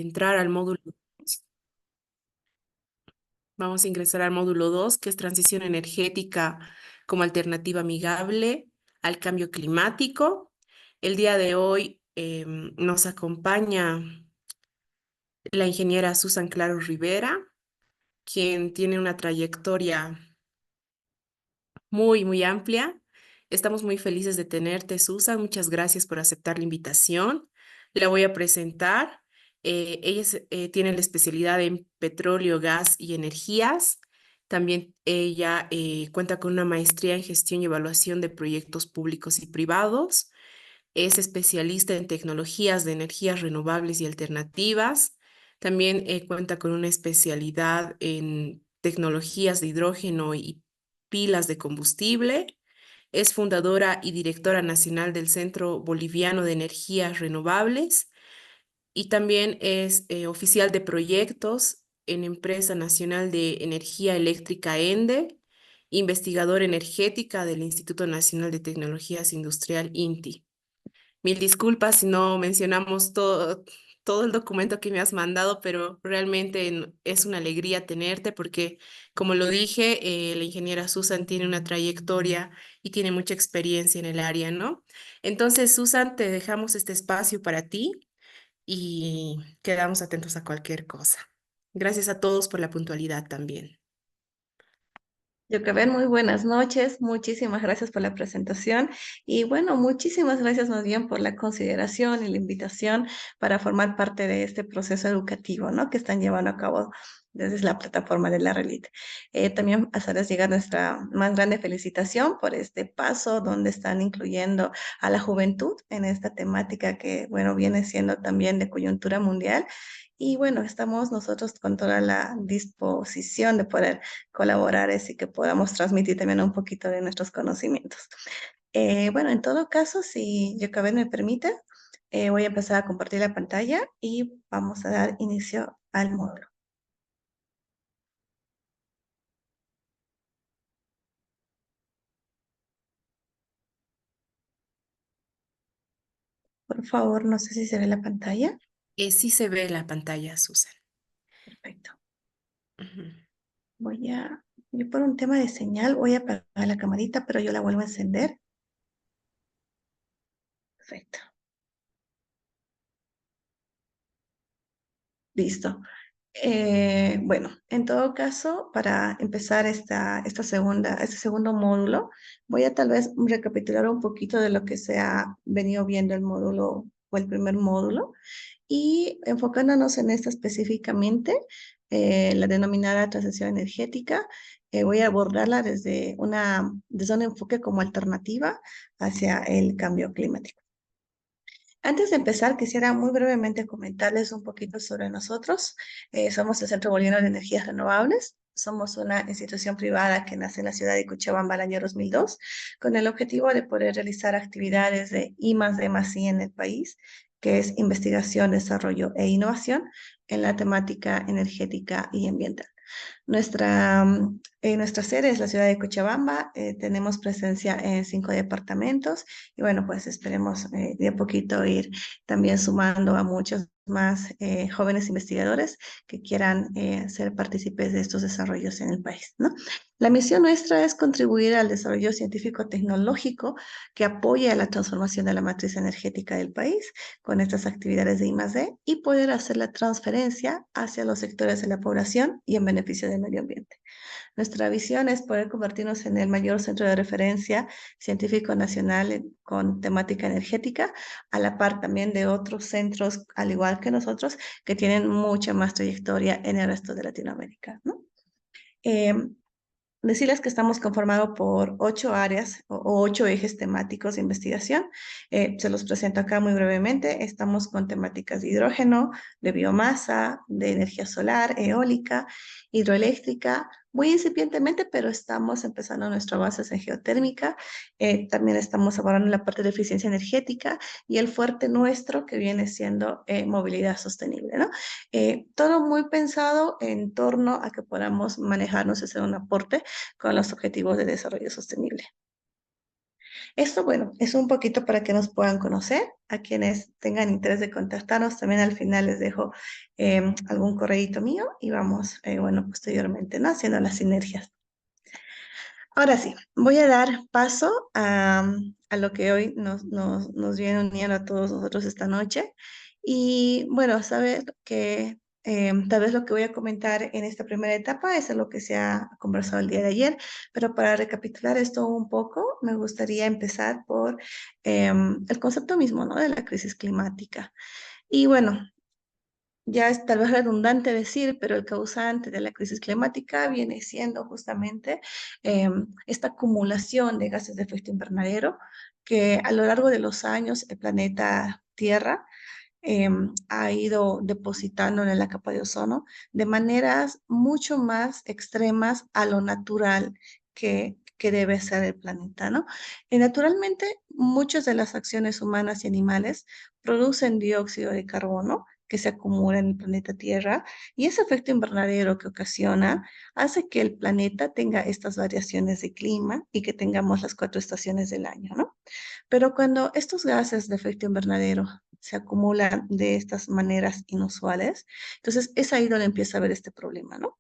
entrar al módulo 2. Vamos a ingresar al módulo 2, que es transición energética como alternativa amigable al cambio climático. El día de hoy nos acompaña la ingeniera Susan Claro Rivera, quien tiene una trayectoria muy amplia. Estamos muy felices de tenerte, Susan. Muchas gracias por aceptar la invitación. La voy a presentar. Tiene la especialidad en petróleo, gas y energías. También ella cuenta con una maestría en gestión y evaluación de proyectos públicos y privados. Es especialista en tecnologías de energías renovables y alternativas. También cuenta con una especialidad en tecnologías de hidrógeno y pilas de combustible. Es fundadora y directora nacional del Centro Boliviano de Energías Renovables y también es oficial de proyectos en Empresa Nacional de Energía Eléctrica ENDE, investigadora energética del Instituto Nacional de Tecnologías Industrial INTI. Mil disculpas si no mencionamos todo el documento que me has mandado, pero realmente es una alegría tenerte porque, como lo dije, la ingeniera Susan tiene una trayectoria y tiene mucha experiencia en el área, ¿no? Entonces, Susan, te dejamos este espacio para ti y quedamos atentos a cualquier cosa. Gracias a todos por la puntualidad también. Yo que ven, muy buenas noches, muchísimas gracias por la presentación y bueno, muchísimas gracias más bien por la consideración y la invitación para formar parte de este proceso educativo, ¿no? Que están llevando a cabo desde la plataforma de la Relit. También hacerles llegar nuestra más grande felicitación por este paso donde están incluyendo a la juventud en esta temática que, bueno, viene siendo también de coyuntura mundial. Y bueno, estamos nosotros con toda la disposición de poder colaborar y que podamos transmitir también un poquito de nuestros conocimientos. Bueno, en todo caso, si Jocabet me permite, voy a empezar a compartir la pantalla y vamos a dar inicio al módulo. Por favor, no sé si se ve la pantalla. Sí se ve la pantalla, Susan. Perfecto. Ujú. Yo por un tema de señal voy a apagar la camarita, pero yo la vuelvo a encender. Perfecto. Listo. Bueno, en todo caso, para empezar este segundo módulo, voy a tal vez recapitular un poquito de lo que se ha venido viendo el módulo o el primer módulo y enfocándonos en esta específicamente, la denominada transición energética, voy a abordarla desde un enfoque como alternativa hacia el cambio climático. Antes de empezar, quisiera muy brevemente comentarles un poquito sobre nosotros. Somos el Centro Boliviano de Energías Renovables. Somos una institución privada que nace en la ciudad de Cochabamba el año 2002, con el objetivo de poder realizar actividades de I+D+I en el país, que es investigación, desarrollo e innovación en la temática energética y ambiental. Nuestra sede es la ciudad de Cochabamba, tenemos presencia en 5 departamentos y bueno, pues esperemos de a poquito ir también sumando a muchos más jóvenes investigadores que quieran ser partícipes de estos desarrollos en el país, ¿no? La misión nuestra es contribuir al desarrollo científico-tecnológico que apoye a la transformación de la matriz energética del país con estas actividades de I+D y poder hacer la transferencia hacia los sectores de la población y en beneficio del medio ambiente. Nuestra visión es poder convertirnos en el mayor centro de referencia científico nacional con temática energética, a la par también de otros centros, al igual que nosotros, que tienen mucha más trayectoria en el resto de Latinoamérica, ¿no? Eh, Decirles que estamos conformados por 8 áreas o 8 ejes temáticos de investigación. Se los presento acá muy brevemente. Estamos con temáticas de hidrógeno, de biomasa, de energía solar, eólica, hidroeléctrica, muy incipientemente, pero estamos empezando nuestras bases en geotérmica. También estamos abordando la parte de eficiencia energética y el fuerte nuestro que viene siendo movilidad sostenible, ¿no? Todo muy pensado en torno a que podamos manejarnos y hacer un aporte con los objetivos de desarrollo sostenible. Esto, bueno, es un poquito para que nos puedan conocer. A quienes tengan interés de contactarnos, también al final les dejo algún correíto mío y vamos, bueno, posteriormente, ¿no? Haciendo las sinergias. Ahora sí, voy a dar paso a lo que hoy nos viene uniendo a todos nosotros esta noche. Y bueno, saber que tal vez lo que voy a comentar en esta primera etapa es lo que se ha conversado el día de ayer, pero para recapitular esto un poco, me gustaría empezar por el concepto mismo, ¿no? De la crisis climática. Y bueno, ya es tal vez redundante decir, pero el causante de la crisis climática viene siendo justamente esta acumulación de gases de efecto invernadero que a lo largo de los años el planeta Tierra ha ido depositando en la capa de ozono de maneras mucho más extremas a lo natural que debe ser el planeta, ¿no? Y naturalmente, muchas de las acciones humanas y animales producen dióxido de carbono que se acumula en el planeta Tierra y ese efecto invernadero que ocasiona hace que el planeta tenga estas variaciones de clima y que tengamos las 4 estaciones del año, ¿no? Pero cuando estos gases de efecto invernadero se acumulan de estas maneras inusuales, entonces es ahí donde empieza a haber este problema, ¿no?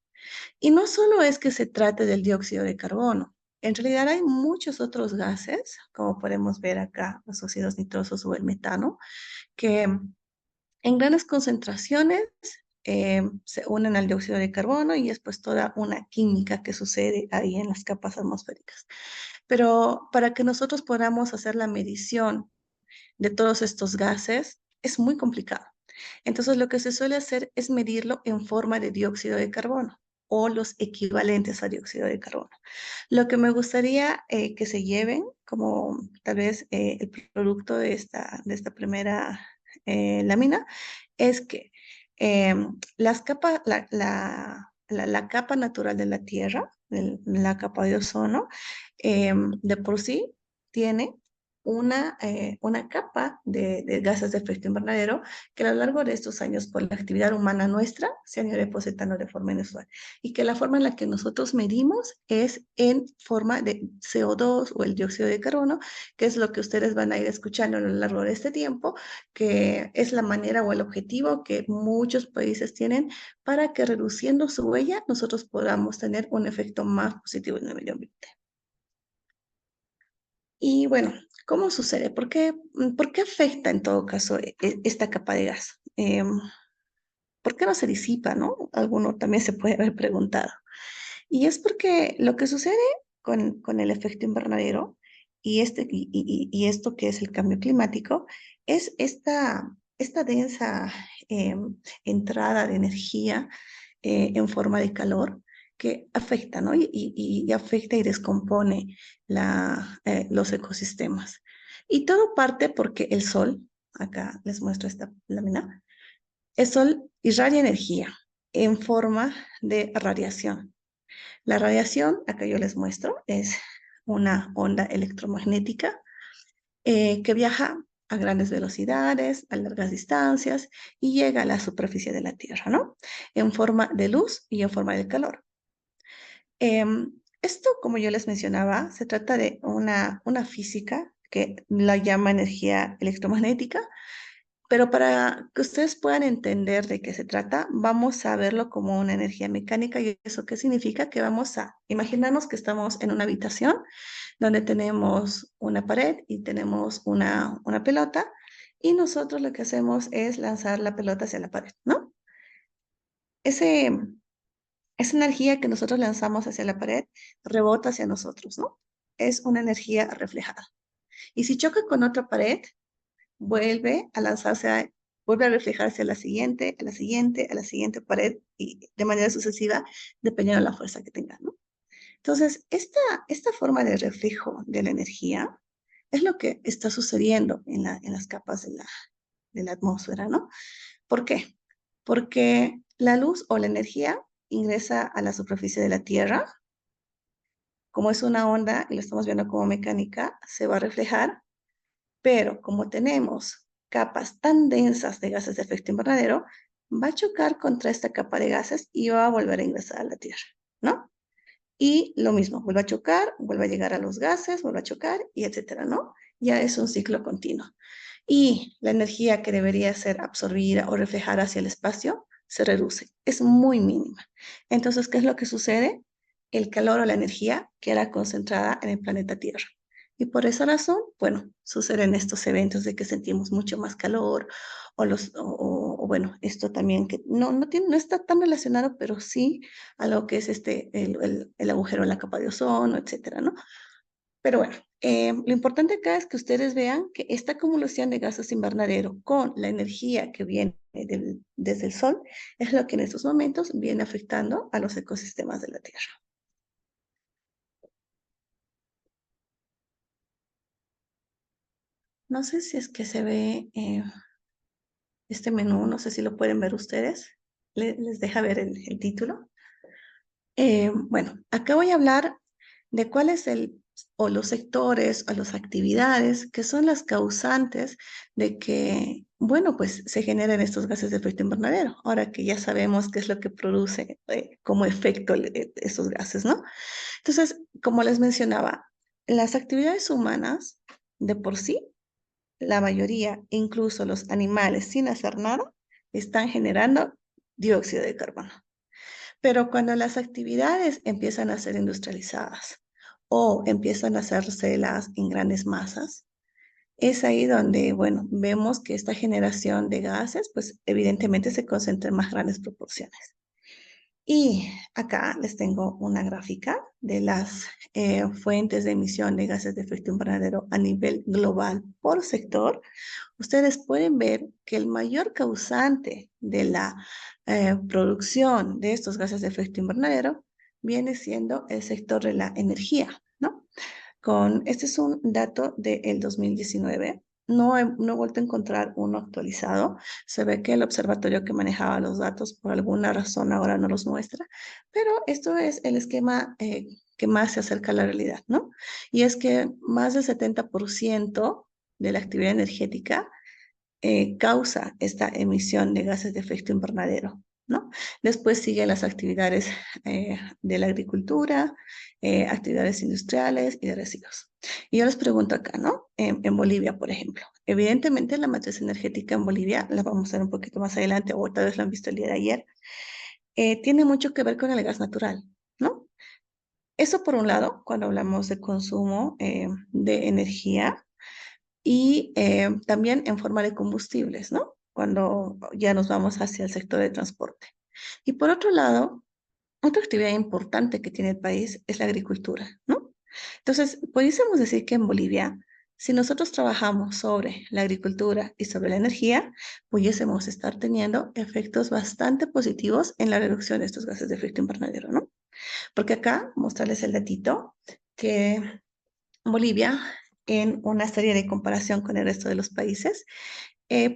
Y no solo es que se trate del dióxido de carbono, en realidad hay muchos otros gases, como podemos ver acá, los óxidos nitrosos o el metano, que en grandes concentraciones se unen al dióxido de carbono y es pues toda una química que sucede ahí en las capas atmosféricas. Pero para que nosotros podamos hacer la medición de todos estos gases es muy complicado. Entonces, lo que se suele hacer es medirlo en forma de dióxido de carbono o los equivalentes a dióxido de carbono. Lo que me gustaría que se lleven como tal vez el producto de esta primera lámina es que las capas, la capa natural de la Tierra, la capa de ozono, de por sí tiene una capa de gases de efecto invernadero que a lo largo de estos años, por la actividad humana nuestra, se han ido depositando de forma inusual. Y que la forma en la que nosotros medimos es en forma de CO2 o el dióxido de carbono, que es lo que ustedes van a ir escuchando a lo largo de este tiempo, que es la manera o el objetivo que muchos países tienen para que reduciendo su huella nosotros podamos tener un efecto más positivo en el medio ambiente. Y bueno, ¿cómo sucede? ¿Por qué afecta en todo caso esta capa de gas? ¿Por qué no se disipa, no? Alguno también se puede haber preguntado. Y es porque lo que sucede con el efecto invernadero y esto que es el cambio climático es esta densa entrada de energía en forma de calor que afecta, ¿no? Y afecta y descompone los ecosistemas. Y todo parte porque el sol, acá les muestro esta lámina, el sol irradia energía en forma de radiación. La radiación, acá yo les muestro, es una onda electromagnética que viaja a grandes velocidades, a largas distancias y llega a la superficie de la Tierra, ¿no? En forma de luz y en forma de calor. Esto, como yo les mencionaba, se trata de una física que la llama energía electromagnética, pero para que ustedes puedan entender de qué se trata, vamos a verlo como una energía mecánica. ¿Y eso qué significa? Que vamos a imaginarnos que estamos en una habitación donde tenemos una pared y tenemos una pelota y nosotros lo que hacemos es lanzar la pelota hacia la pared, ¿no? Ese, esa energía que nosotros lanzamos hacia la pared rebota hacia nosotros, ¿no? Es una energía reflejada. Y si choca con otra pared, vuelve a lanzarse, vuelve a reflejarse a la siguiente, a la siguiente, a la siguiente pared y de manera sucesiva, dependiendo de la fuerza que tenga, ¿no? Entonces, esta forma de reflejo de la energía es lo que está sucediendo en las capas de la atmósfera, ¿no? ¿Por qué? Porque la luz o la energía ingresa a la superficie de la Tierra, como es una onda y lo estamos viendo como mecánica, se va a reflejar, pero como tenemos capas tan densas de gases de efecto invernadero, va a chocar contra esta capa de gases y va a volver a ingresar a la Tierra, ¿no? y lo mismo, vuelve a chocar, vuelve a llegar a los gases, vuelve a chocar y etcétera, ¿no? Ya es un ciclo continuo. Y la energía que debería ser absorbida o reflejada hacia el espacio se reduce, es muy mínima. Entonces, ¿qué es lo que sucede? El calor o la energía queda concentrada en el planeta Tierra. Y por esa razón, bueno, suceden estos eventos de que sentimos mucho más calor bueno, esto también que no está tan relacionado, pero sí a lo que es el agujero en la capa de ozono, etcétera, ¿no? Pero bueno, lo importante acá es que ustedes vean que esta acumulación de gases invernadero con la energía que viene desde el sol es lo que en estos momentos viene afectando a los ecosistemas de la Tierra. No sé si es que se ve este menú, no sé si lo pueden ver ustedes. Les deja ver el título. Bueno, acá voy a hablar de cuál es o los sectores o las actividades que son las causantes de que, bueno, pues se generen estos gases de efecto invernadero. Ahora que ya sabemos qué es lo que produce como efecto estos gases, ¿no? Entonces, como les mencionaba, las actividades humanas de por sí, la mayoría, incluso los animales sin hacer nada, están generando dióxido de carbono. Pero cuando las actividades empiezan a ser industrializadas o empiezan a hacérselas en grandes masas, es ahí donde, bueno, vemos que esta generación de gases, pues evidentemente se concentra en más grandes proporciones. Y acá les tengo una gráfica de las fuentes de emisión de gases de efecto invernadero a nivel global por sector. Ustedes pueden ver que el mayor causante de la producción de estos gases de efecto invernadero viene siendo el sector de la energía, ¿no? Este es un dato del 2019. No he vuelto a encontrar uno actualizado. Se ve que el observatorio que manejaba los datos por alguna razón ahora no los muestra, pero esto es el esquema que más se acerca a la realidad, ¿no? Y es que más del 70% de la actividad energética causa esta emisión de gases de efecto invernadero, ¿no? Después siguen las actividades de la agricultura, actividades industriales y de residuos. Y yo les pregunto acá, ¿no? En Bolivia, por ejemplo. Evidentemente la matriz energética en Bolivia, la vamos a ver un poquito más adelante, o tal vez lo han visto el día de ayer, tiene mucho que ver con el gas natural, ¿no? Eso por un lado, cuando hablamos de consumo de energía, y también en forma de combustibles, ¿no? Cuando ya nos vamos hacia el sector de transporte. Y por otro lado, otra actividad importante que tiene el país es la agricultura, ¿no? Entonces, pudiésemos decir que en Bolivia, si nosotros trabajamos sobre la agricultura y sobre la energía, pudiésemos estar teniendo efectos bastante positivos en la reducción de estos gases de efecto invernadero, ¿no? Porque acá, mostrarles el datito, que Bolivia, en una serie de comparación con el resto de los países,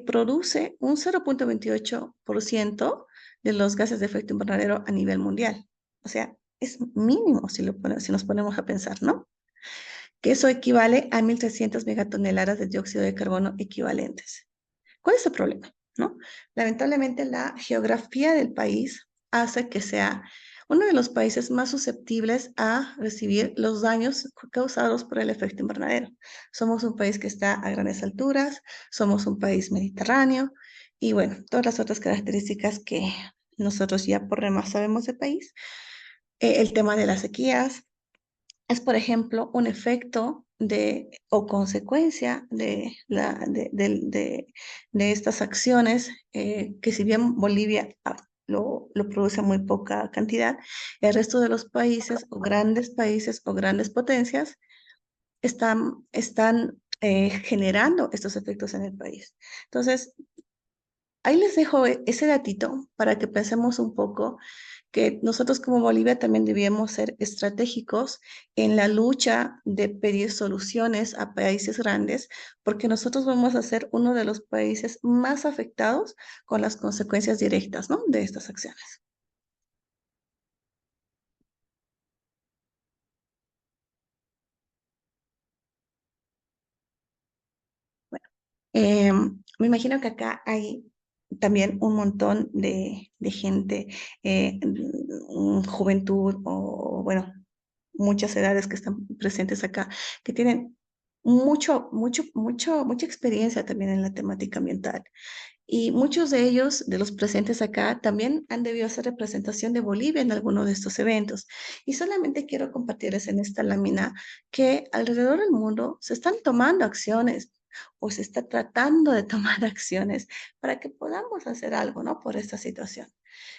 produce un 0,28% de los gases de efecto invernadero a nivel mundial. O sea, es mínimo si nos ponemos a pensar, ¿no? Que eso equivale a 1.300 megatoneladas de dióxido de carbono equivalentes. ¿Cuál es el problema? ¿No? Lamentablemente la geografía del país hace que sea uno de los países más susceptibles a recibir los daños causados por el efecto invernadero. Somos un país que está a grandes alturas, somos un país mediterráneo y bueno, todas las otras características que nosotros ya por demás sabemos del país. El tema de las sequías, es, por ejemplo, un efecto o consecuencia de estas acciones que si bien Bolivia lo produce en muy poca cantidad, el resto de los países o grandes potencias están generando estos efectos en el país. Entonces, ahí les dejo ese datito para que pensemos un poco que nosotros como Bolivia también debíamos ser estratégicos en la lucha de pedir soluciones a países grandes, porque nosotros vamos a ser uno de los países más afectados con las consecuencias directas, ¿no? De estas acciones. Me imagino que acá hay también un montón de gente, juventud o, bueno, muchas edades que están presentes acá, que tienen mucha experiencia también en la temática ambiental. Y muchos de ellos, de los presentes acá, también han debido hacer representación de Bolivia en alguno de estos eventos. Y solamente quiero compartirles en esta lámina que alrededor del mundo se están tomando acciones o se está tratando de tomar acciones para que podamos hacer algo, ¿no? Por esta situación.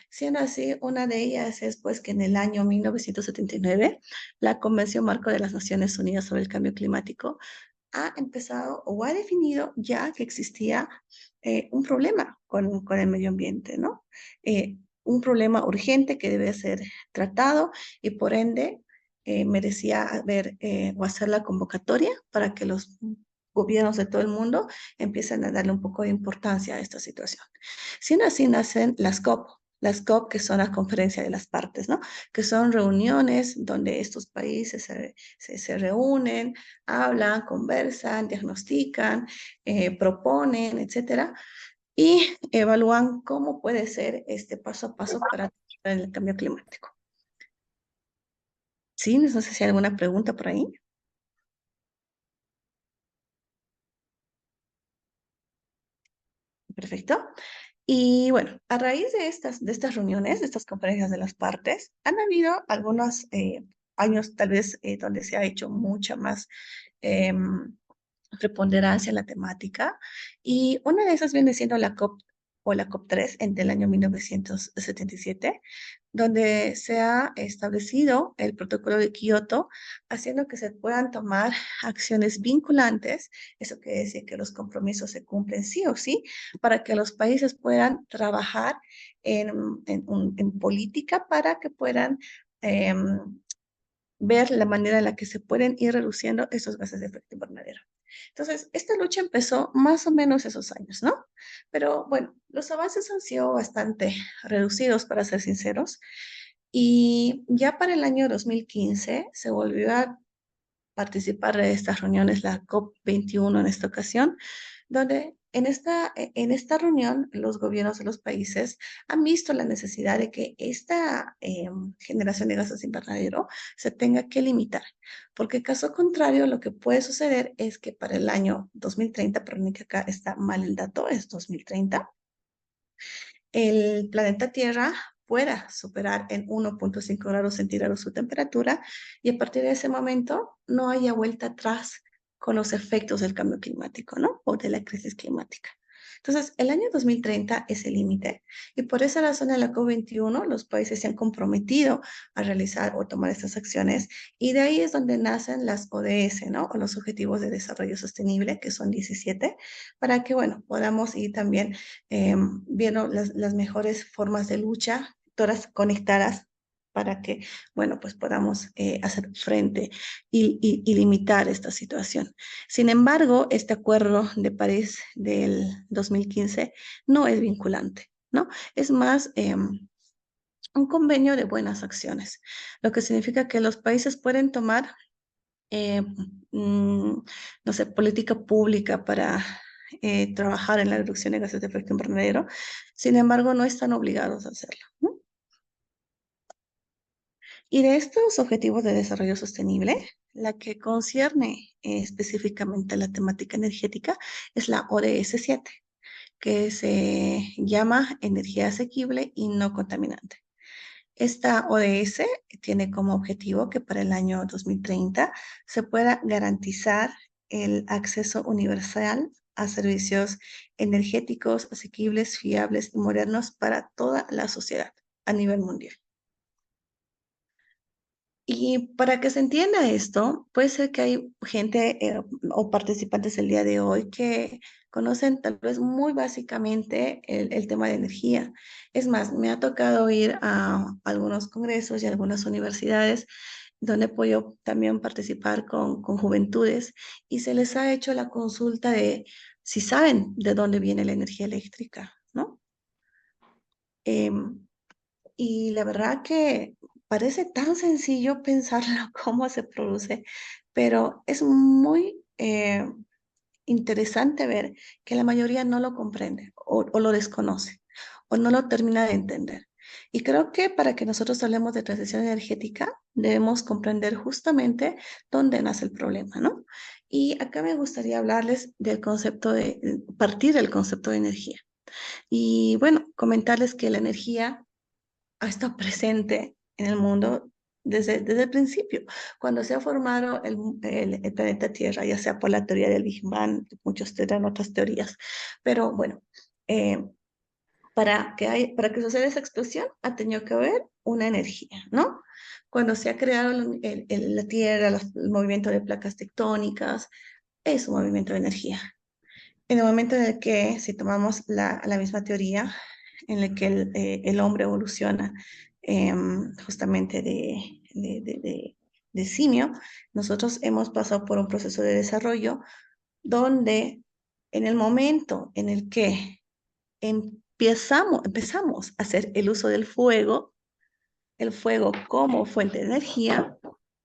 Siendo así, una de ellas es pues que en el año 1979, la Convención Marco de las Naciones Unidas sobre el Cambio Climático ha empezado o ha definido ya que existía un problema con el medio ambiente, ¿no? Un problema urgente que debe ser tratado y por ende merecía haber o hacer la convocatoria para que los gobiernos de todo el mundo empiecen a darle un poco de importancia a esta situación. Siendo así, nacen las COP, que son la conferencia de las partes, ¿no? Que son reuniones donde estos países se reúnen, hablan, conversan, diagnostican, proponen, etcétera, y evalúan cómo puede ser este paso a paso para el cambio climático. Sí, no sé si hay alguna pregunta por ahí. Perfecto. Y bueno, a raíz de estas reuniones, de estas conferencias de las partes, han habido algunos años tal vez donde se ha hecho mucha más preponderancia en la temática. Y una de esas viene siendo la COP o la COP3 del año 1977, donde se ha establecido el protocolo de Kioto, haciendo que se puedan tomar acciones vinculantes, eso quiere decir que los compromisos se cumplen sí o sí, para que los países puedan trabajar en política para que puedan ver la manera en la que se pueden ir reduciendo estos gases de efecto invernadero. Entonces, esta lucha empezó más o menos esos años, ¿no? Pero bueno, los avances han sido bastante reducidos, para ser sinceros, y ya para el año 2015 se volvió a participar de estas reuniones, la COP21 en esta ocasión, donde en esta reunión los gobiernos de los países han visto la necesidad de que esta generación de gases de invernadero se tenga que limitar, porque caso contrario lo que puede suceder es que para el año 2030, perdón que acá está mal el dato, es 2030, el planeta Tierra pueda superar en 1,5 grados centígrados su temperatura y a partir de ese momento no haya vuelta atrás con los efectos del cambio climático, ¿no? O de la crisis climática. Entonces, el año 2030 es el límite y por esa razón en la COP21 los países se han comprometido a realizar o tomar estas acciones y de ahí es donde nacen las ODS, ¿no? O los Objetivos de Desarrollo Sostenible, que son 17, para que, bueno, podamos ir también viendo las mejores formas de lucha, todas conectadas para que, bueno, pues podamos hacer frente y limitar esta situación. Sin embargo, este acuerdo de París del 2015 no es vinculante, ¿no? Es más un convenio de buenas acciones, lo que significa que los países pueden tomar eh, mm, no sé, política pública para trabajar en la reducción de gases de efecto invernadero, sin embargo, no están obligados a hacerlo, ¿no? Y de estos objetivos de desarrollo sostenible, la que concierne específicamente a la temática energética es la ODS 7, que se llama energía asequible y no contaminante. Esta ODS tiene como objetivo que para el año 2030 se pueda garantizar el acceso universal a servicios energéticos asequibles, fiables y modernos para toda la sociedad a nivel mundial. Y para que se entienda esto, puede ser que hay gente o participantes el día de hoy que conocen tal vez muy básicamente el tema de energía. Es más, me ha tocado ir a algunos congresos y algunas universidades donde he podido también participar con juventudes y se les ha hecho la consulta de si saben de dónde viene la energía eléctrica, ¿no? Em, y la verdad que parece tan sencillo pensarlo cómo se produce, pero es muy interesante ver que la mayoría no lo comprende o lo desconoce o no lo termina de entender. Y creo que para que nosotros hablemos de transición energética, debemos comprender justamente dónde nace el problema, ¿no? Y acá me gustaría hablarles del concepto partir del concepto de energía. Y bueno, comentarles que la energía ha estado presente en el mundo desde el principio, cuando se ha formado el planeta Tierra, ya sea por la teoría del Big Bang, muchos tendrán otras teorías, pero bueno, eh, para que suceda esa explosión ha tenido que haber una energía, ¿no? Cuando se ha creado la Tierra, el movimiento de placas tectónicas, es un movimiento de energía. En el momento en el que, si tomamos la misma teoría, en el que el hombre evoluciona justamente de simio, nosotros hemos pasado por un proceso de desarrollo donde en el momento en el que empezamos a hacer el uso del fuego, el fuego como fuente de energía,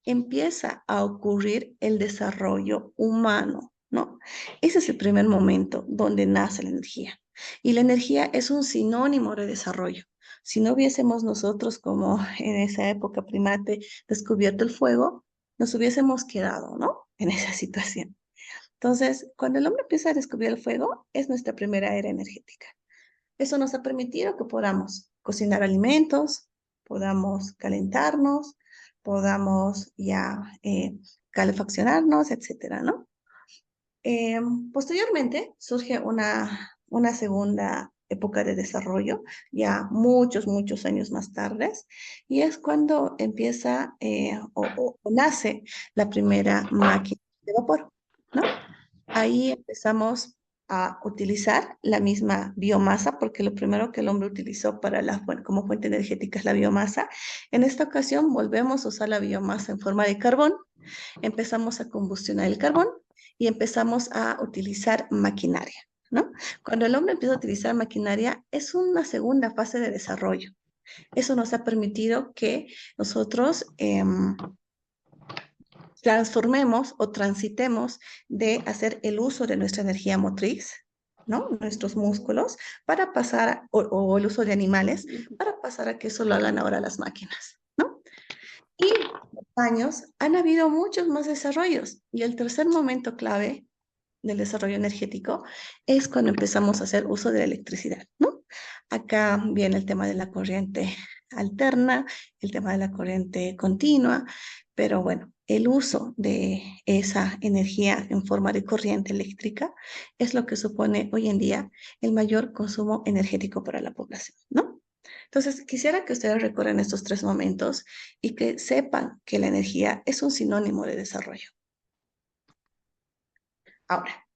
empieza a ocurrir el desarrollo humano, ¿no? Ese es el primer momento donde nace la energía. Y la energía es un sinónimo de desarrollo. Si no hubiésemos nosotros, como en esa época primate, descubierto el fuego, nos hubiésemos quedado, ¿no? En esa situación. Entonces, cuando el hombre empieza a descubrir el fuego, es nuestra primera era energética. Eso nos ha permitido que podamos cocinar alimentos, podamos calentarnos, podamos ya calefaccionarnos, etcétera, ¿no? Eh, Posteriormente surge una segunda época de desarrollo, ya muchos años más tarde, y es cuando empieza o nace la primera máquina de vapor, ¿no? Ahí empezamos a utilizar la misma biomasa, porque lo primero que el hombre utilizó bueno, como fuente energética es la biomasa. En esta ocasión volvemos a usar la biomasa en forma de carbón, empezamos a combustionar el carbón y empezamos a utilizar maquinaria, ¿no? Cuando el hombre empieza a utilizar maquinaria, es una segunda fase de desarrollo. Eso nos ha permitido que nosotros transformemos o transitemos de hacer el uso de nuestra energía motriz, ¿no? Nuestros músculos, para pasar, o el uso de animales, para pasar a que eso lo hagan ahora las máquinas, ¿no? Y con los años han habido muchos más desarrollos. Y el tercer momento clave del desarrollo energético es cuando empezamos a hacer uso de la electricidad, ¿no? Acá viene el tema de la corriente alterna, el tema de la corriente continua, pero bueno, el uso de esa energía en forma de corriente eléctrica es lo que supone hoy en día el mayor consumo energético para la población, ¿no? Entonces, quisiera que ustedes recuerden estos tres momentos y que sepan que la energía es un sinónimo de desarrollo. Ahora,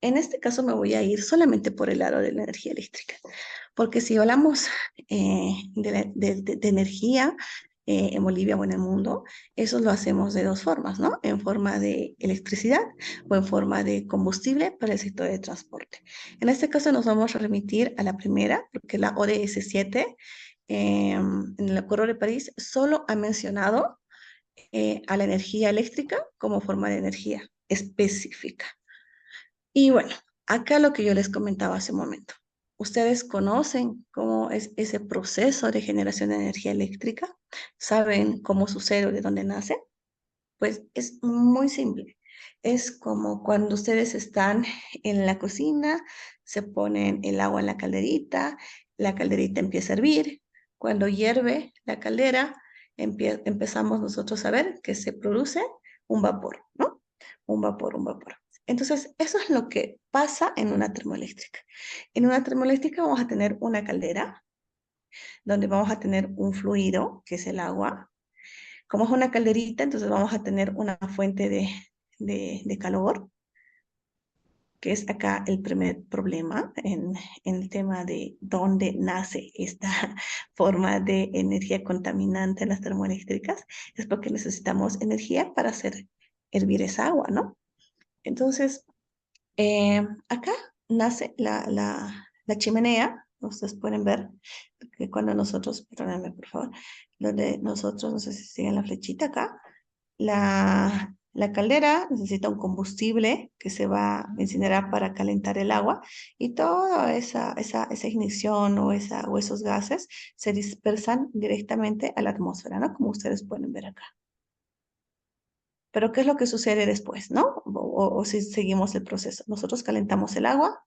en este caso me voy a ir solamente por el lado de la energía eléctrica, porque si hablamos de energía en Bolivia o en el mundo, eso lo hacemos de dos formas, ¿no? En forma de electricidad o en forma de combustible para el sector de transporte. En este caso nos vamos a remitir a la primera, porque la ODS 7 en el Acuerdo de París solo ha mencionado a la energía eléctrica como forma de energía específica. Y bueno, acá lo que yo les comentaba hace un momento. ¿Ustedes conocen cómo es ese proceso de generación de energía eléctrica? ¿Saben cómo sucede o de dónde nace? Pues es muy simple. Es como cuando ustedes están en la cocina, se ponen el agua en la calderita empieza a hervir. Cuando hierve la caldera, empezamos nosotros a ver que se produce un vapor, ¿no? Un vapor. Entonces, eso es lo que pasa en una termoeléctrica. En una termoeléctrica vamos a tener una caldera donde vamos a tener un fluido, que es el agua. Como es una calderita, entonces vamos a tener una fuente de calor, que es acá el primer problema en el tema de dónde nace esta forma de energía contaminante en las termoeléctricas, es porque necesitamos energía para hacer hervir esa agua, ¿no? Entonces, acá nace la chimenea. Ustedes pueden ver que cuando nosotros, perdónenme por favor, donde nosotros, no sé si siguen la flechita acá, La caldera necesita un combustible que se va a incinerar para calentar el agua y toda esa ignición o esos gases se dispersan directamente a la atmósfera, ¿no? Como ustedes pueden ver acá. Pero ¿qué es lo que sucede después, no? O si seguimos el proceso. Nosotros calentamos el agua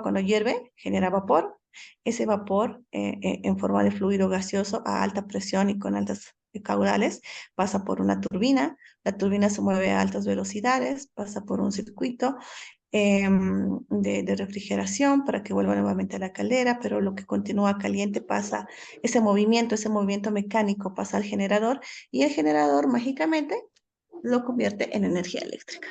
cuando hierve genera vapor, ese vapor en forma de fluido gaseoso a alta presión y con altas caudales pasa por una turbina, la turbina se mueve a altas velocidades, pasa por un circuito de refrigeración para que vuelva nuevamente a la caldera, pero lo que continúa caliente pasa, ese movimiento mecánico pasa al generador y el generador mágicamente lo convierte en energía eléctrica.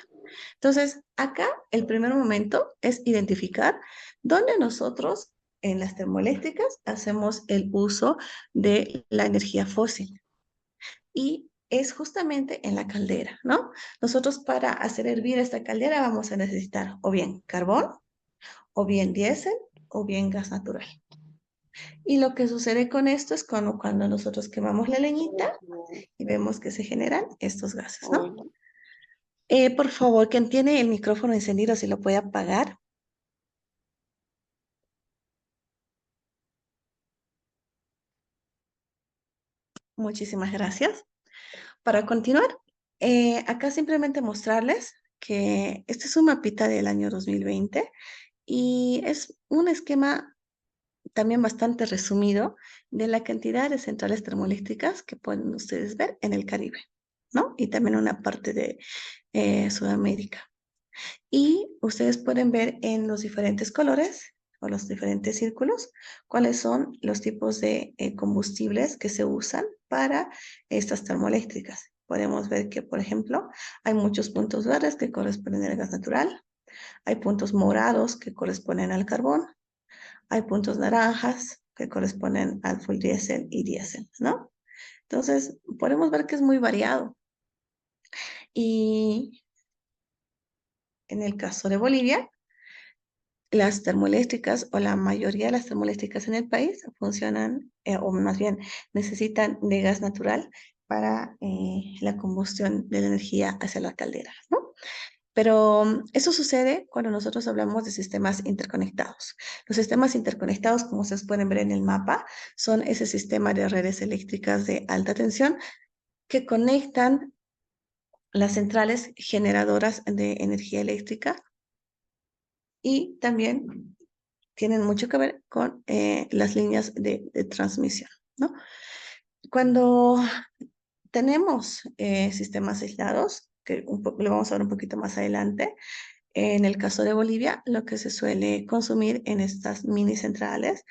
Entonces, acá el primer momento es identificar dónde nosotros en las termoeléctricas hacemos el uso de la energía fósil. Y es justamente en la caldera, ¿no? Nosotros para hacer hervir esta caldera vamos a necesitar o bien carbón, o bien diésel, o bien gas natural. Y lo que sucede con esto es cuando nosotros quemamos la leñita y vemos que se generan estos gases, ¿no? Por favor, quien tiene el micrófono encendido, si lo puede apagar. Muchísimas gracias. Para continuar, acá simplemente mostrarles que este es un mapita del año 2020 y es un esquema también bastante resumido de la cantidad de centrales termoeléctricas que pueden ustedes ver en el Caribe, ¿no? Y también una parte de Sudamérica. Y ustedes pueden ver en los diferentes colores o los diferentes círculos cuáles son los tipos de combustibles que se usan para estas termoeléctricas. Podemos ver que, por ejemplo, hay muchos puntos verdes que corresponden al gas natural, hay puntos morados que corresponden al carbón, hay puntos naranjas que corresponden al full diésel y diésel, ¿no? Entonces, podemos ver que es muy variado. Y en el caso de Bolivia, las termoeléctricas o la mayoría de las termoeléctricas en el país funcionan, o más bien necesitan de gas natural para la combustión de la energía hacia la caldera, ¿no? Pero eso sucede cuando nosotros hablamos de sistemas interconectados. Los sistemas interconectados, como ustedes pueden ver en el mapa, son ese sistema de redes eléctricas de alta tensión que conectan las centrales generadoras de energía eléctrica y también tienen mucho que ver con las líneas de transmisión, ¿no? Cuando tenemos sistemas aislados, que lo vamos a ver un poquito más adelante, en el caso de Bolivia, lo que se suele consumir en estas mini centrales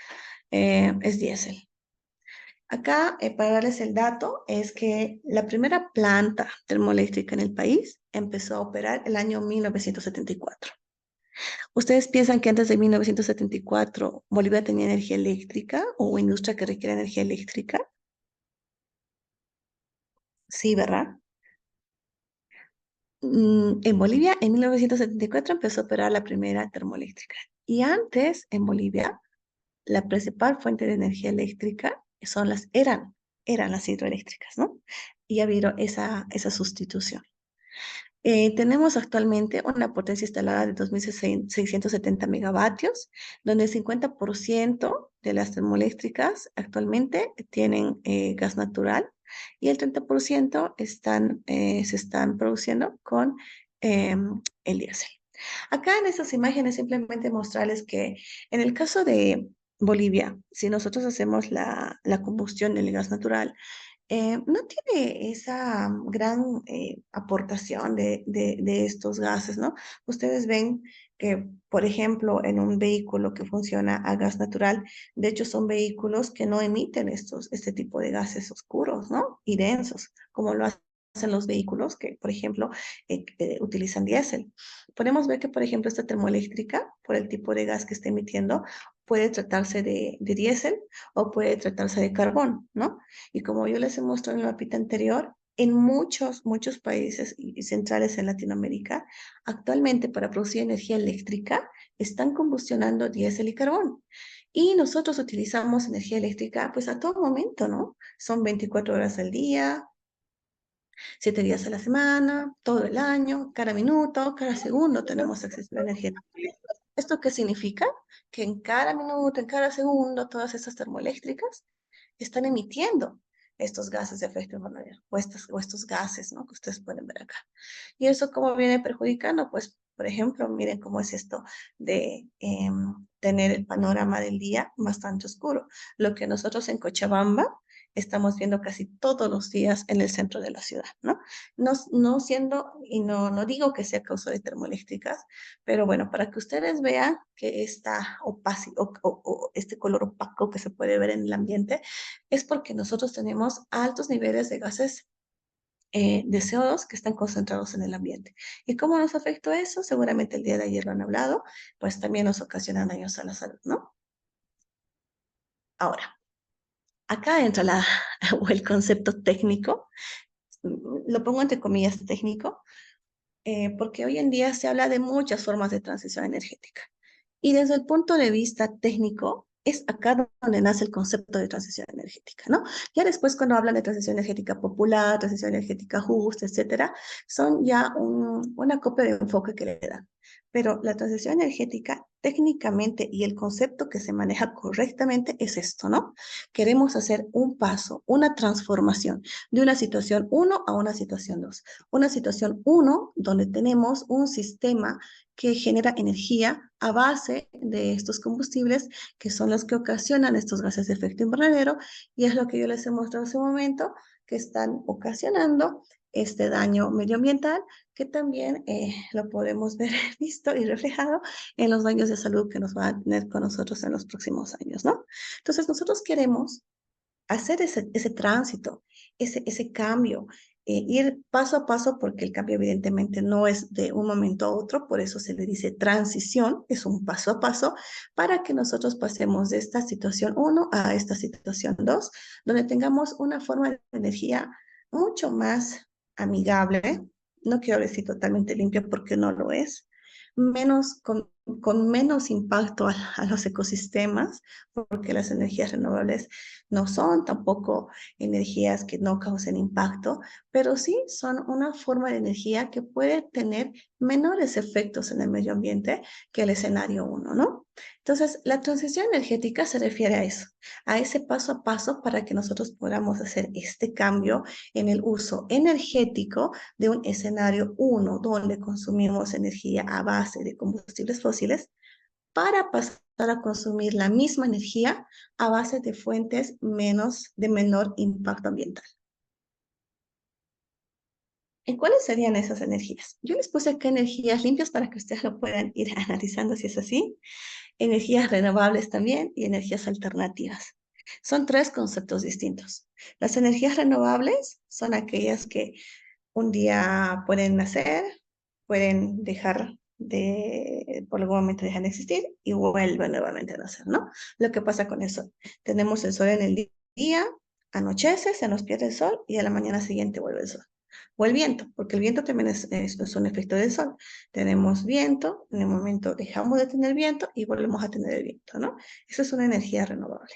es diésel. Acá, para darles el dato, es que la primera planta termoeléctrica en el país empezó a operar el año 1974. ¿Ustedes piensan que antes de 1974 Bolivia tenía energía eléctrica o industria que requiere energía eléctrica? Sí, ¿verdad? En Bolivia, en 1974 empezó a operar la primera termoeléctrica. Y antes, en Bolivia, la principal fuente de energía eléctrica eran las hidroeléctricas, ¿no? Y ha habido esa sustitución. Tenemos actualmente una potencia instalada de 2.670 megavatios, donde el 50% de las termoeléctricas actualmente tienen gas natural y el 30% se están produciendo con el diésel. Acá en estas imágenes simplemente mostrarles que en el caso de Bolivia, si nosotros hacemos la combustión del gas natural, no tiene esa gran aportación de estos gases, ¿no? Ustedes ven que, por ejemplo, en un vehículo que funciona a gas natural, de hecho son vehículos que no emiten este tipo de gases oscuros, ¿no? Y densos, como lo hacen los vehículos que, por ejemplo, utilizan diésel. Podemos ver que, por ejemplo, esta termoeléctrica, por el tipo de gas que está emitiendo, puede tratarse de diésel o puede tratarse de carbón, ¿no? Y como yo les he mostrado en el mapita anterior, en muchos países y centrales en Latinoamérica, actualmente para producir energía eléctrica están combustionando diésel y carbón. Y nosotros utilizamos energía eléctrica pues a todo momento, ¿no? Son 24 horas al día, 7 días a la semana, todo el año, cada minuto, cada segundo tenemos acceso a la energía. ¿Esto qué significa? Que en cada minuto, en cada segundo, todas estas termoeléctricas están emitiendo estos gases de efecto invernadero o estos gases, ¿no? Que ustedes pueden ver acá. ¿Y eso cómo viene perjudicando? Pues, por ejemplo, miren cómo es esto de tener el panorama del día bastante oscuro. Lo que nosotros en Cochabamba estamos viendo casi todos los días en el centro de la ciudad, ¿no? No siendo, y no digo que sea causa de termoeléctricas, pero bueno, para que ustedes vean que esta o este color opaco que se puede ver en el ambiente es porque nosotros tenemos altos niveles de gases de CO2 que están concentrados en el ambiente. ¿Y cómo nos afectó eso? Seguramente el día de ayer lo han hablado, pues también nos ocasiona daños a la salud, ¿no? Ahora, acá entra o el concepto técnico, lo pongo entre comillas técnico, porque hoy en día se habla de muchas formas de transición energética. Y desde el punto de vista técnico, es acá donde nace el concepto de transición energética, ¿no? Ya después cuando hablan de transición energética popular, transición energética justa, etcétera, son ya una copia de enfoque que le dan. Pero la transición energética técnicamente y el concepto que se maneja correctamente es esto, ¿no? Queremos hacer un paso, una transformación de una situación uno a una situación 2. Una situación uno donde tenemos un sistema que genera energía a base de estos combustibles que son los que ocasionan estos gases de efecto invernadero y es lo que yo les he mostrado hace un momento que están ocasionando este daño medioambiental que también lo podemos ver visto y reflejado en los daños de salud que nos van a tener con nosotros en los próximos años, ¿no? Entonces nosotros queremos hacer ese tránsito, ese cambio, ir paso a paso, porque el cambio evidentemente no es de un momento a otro, por eso se le dice transición, es un paso a paso, para que nosotros pasemos de esta situación uno a esta situación 2, donde tengamos una forma de energía mucho más amigable, no quiero decir totalmente limpia porque no lo es, menos con menos impacto a los ecosistemas, porque las energías renovables no son tampoco energías que no causen impacto, pero sí son una forma de energía que puede tener menores efectos en el medio ambiente que el escenario uno, ¿no? Entonces, la transición energética se refiere a eso, a ese paso a paso para que nosotros podamos hacer este cambio en el uso energético de un escenario uno donde consumimos energía a base de combustibles fósiles para pasar a consumir la misma energía a base de fuentes de menor impacto ambiental. ¿En cuáles serían esas energías? Yo les puse acá energías limpias para que ustedes lo puedan ir analizando si es así. Energías renovables también y energías alternativas. Son tres conceptos distintos. Las energías renovables son aquellas que un día pueden nacer, pueden dejar por algún momento dejan de existir y vuelven nuevamente a nacer, ¿no? Lo que pasa con el sol. Tenemos el sol en el día, anochece, se nos pierde el sol y a la mañana siguiente vuelve el sol. O el viento, porque el viento también es un efecto del sol. Tenemos viento, en el momento dejamos de tener viento y volvemos a tener el viento, ¿no? Eso es una energía renovable.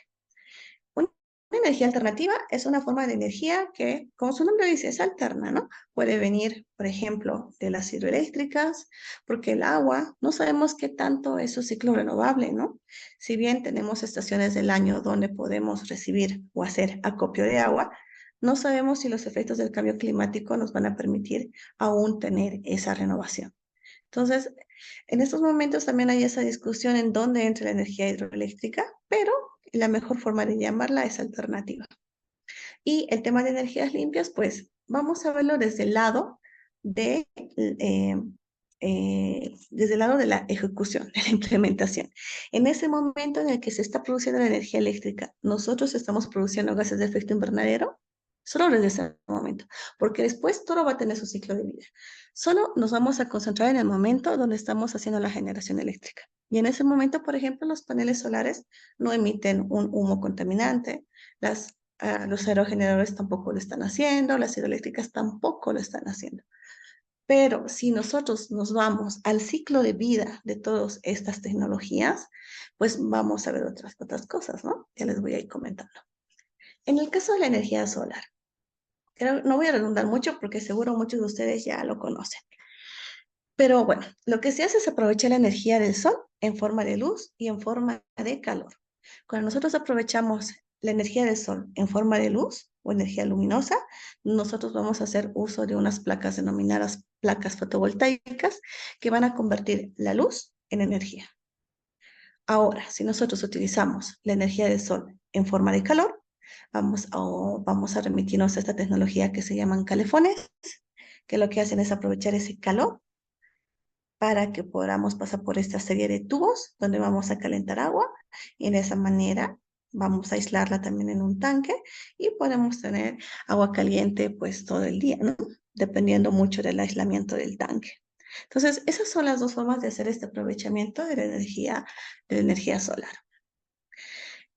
Una energía alternativa es una forma de energía que, como su nombre dice, es alterna, ¿no? Puede venir, por ejemplo, de las hidroeléctricas, porque el agua, no sabemos qué tanto es su ciclo renovable, ¿no? Si bien tenemos estaciones del año donde podemos recibir o hacer acopio de agua, no sabemos si los efectos del cambio climático nos van a permitir aún tener esa renovación. Entonces, en estos momentos también hay esa discusión en dónde entra la energía hidroeléctrica, pero la mejor forma de llamarla es alternativa. Y el tema de energías limpias, pues vamos a verlo desde el lado de la ejecución, de la implementación. En ese momento en el que se está produciendo la energía eléctrica, nosotros estamos produciendo gases de efecto invernadero, solo desde ese momento, porque después todo va a tener su ciclo de vida. Solo nos vamos a concentrar en el momento donde estamos haciendo la generación eléctrica. Y en ese momento, por ejemplo, los paneles solares no emiten un humo contaminante, los aerogeneradores tampoco lo están haciendo, las hidroeléctricas tampoco lo están haciendo. Pero si nosotros nos vamos al ciclo de vida de todas estas tecnologías, pues vamos a ver otras cosas, ¿no? Ya les voy a ir comentando. En el caso de la energía solar, No voy a redundar mucho porque seguro muchos de ustedes ya lo conocen. Pero bueno, lo que se hace es aprovechar la energía del sol en forma de luz y en forma de calor. Cuando nosotros aprovechamos la energía del sol en forma de luz o energía luminosa, nosotros vamos a hacer uso de unas placas denominadas placas fotovoltaicas que van a convertir la luz en energía. Ahora, si nosotros utilizamos la energía del sol en forma de calor, vamos a remitirnos a esta tecnología que se llaman calefones, que lo que hacen es aprovechar ese calor para que podamos pasar por esta serie de tubos donde vamos a calentar agua y de esa manera vamos a aislarla también en un tanque y podemos tener agua caliente pues todo el día, ¿no? Dependiendo mucho del aislamiento del tanque. Entonces, esas son las dos formas de hacer este aprovechamiento de la energía solar.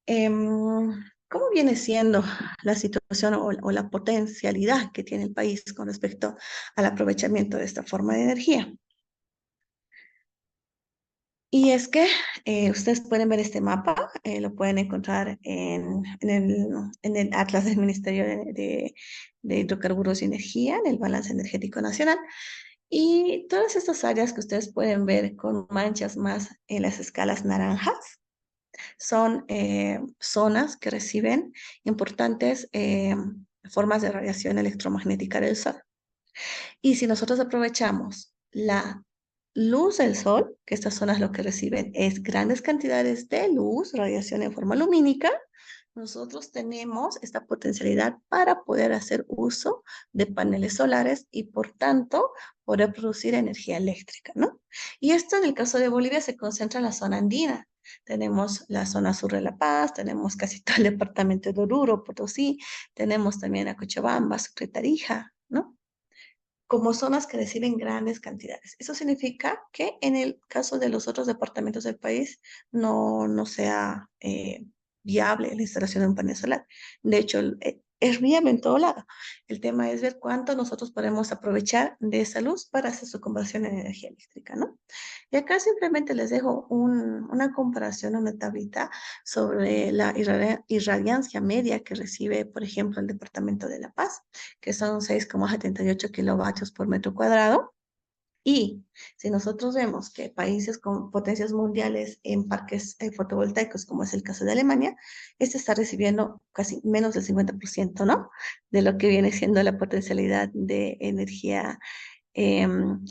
¿Cómo viene siendo la situación o la potencialidad que tiene el país con respecto al aprovechamiento de esta forma de energía? Y es que ustedes pueden ver este mapa, lo pueden encontrar en el Atlas del Ministerio de Hidrocarburos y Energía, en el Balance Energético Nacional. Y todas estas áreas que ustedes pueden ver con manchas más en las escalas naranjas son zonas que reciben importantes formas de radiación electromagnética del Sol. Y si nosotros aprovechamos la luz del sol, que estas zonas lo que reciben es grandes cantidades de luz, radiación en forma lumínica, nosotros tenemos esta potencialidad para poder hacer uso de paneles solares y por tanto poder producir energía eléctrica, ¿no? Y esto en el caso de Bolivia se concentra en la zona andina. Tenemos la zona sur de La Paz, tenemos casi todo el departamento de Oruro, Potosí, tenemos también a Cochabamba, Sucre, Tarija, ¿no? Como zonas que reciben grandes cantidades. Eso significa que en el caso de los otros departamentos del país no sea viable la instalación de un panel solar. De hecho, es viable en todo lado. El tema es ver cuánto nosotros podemos aprovechar de esa luz para hacer su conversión en energía eléctrica, ¿no? Y acá simplemente les dejo una comparación, una tablita sobre la irradiancia media que recibe, por ejemplo, el departamento de La Paz, que son 6,78 kilovatios por metro cuadrado. Y si nosotros vemos que países con potencias mundiales en parques fotovoltaicos, como es el caso de Alemania, este está recibiendo casi menos del 50%, ¿no? De lo que viene siendo la potencialidad de energía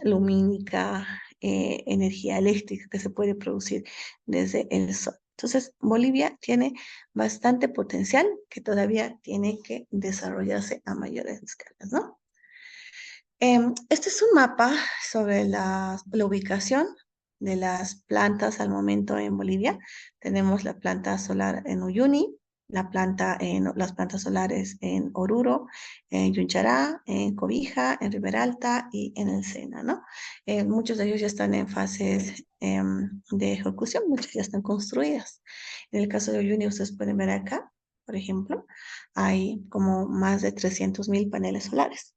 lumínica, energía eléctrica que se puede producir desde el sol. Entonces, Bolivia tiene bastante potencial que todavía tiene que desarrollarse a mayores escalas, ¿no? Este es un mapa sobre la ubicación de las plantas al momento en Bolivia. Tenemos la planta solar en Uyuni, las plantas solares en Oruro, en Yunchara, en Cobija, en Riberalta y en El Sena, ¿no? Muchos de ellos ya están en fases de ejecución, muchas ya están construidas. En el caso de Uyuni, ustedes pueden ver acá, por ejemplo, hay como más de 300.000 paneles solares.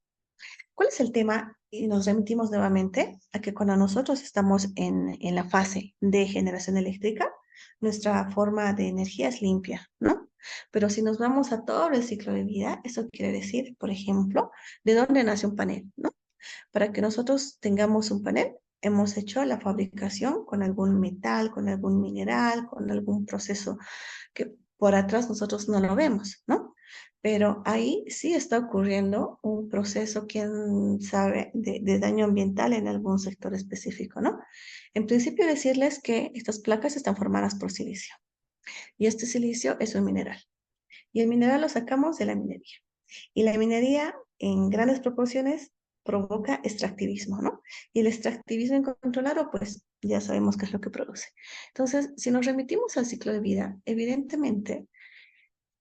¿Cuál es el tema? Y nos remitimos nuevamente a que cuando nosotros estamos en la fase de generación eléctrica, nuestra forma de energía es limpia, ¿no? Pero si nos vamos a todo el ciclo de vida, eso quiere decir, por ejemplo, de dónde nace un panel, ¿no? Para que nosotros tengamos un panel, hemos hecho la fabricación con algún metal, con algún mineral, con algún proceso que por atrás nosotros no lo vemos, ¿no? Pero ahí sí está ocurriendo un proceso, quién sabe, de daño ambiental en algún sector específico, ¿no? En principio decirles que estas placas están formadas por silicio y este silicio es un mineral y el mineral lo sacamos de la minería y la minería en grandes proporciones provoca extractivismo, ¿no? Y el extractivismo incontrolado, pues ya sabemos qué es lo que produce. Entonces, si nos remitimos al ciclo de vida, evidentemente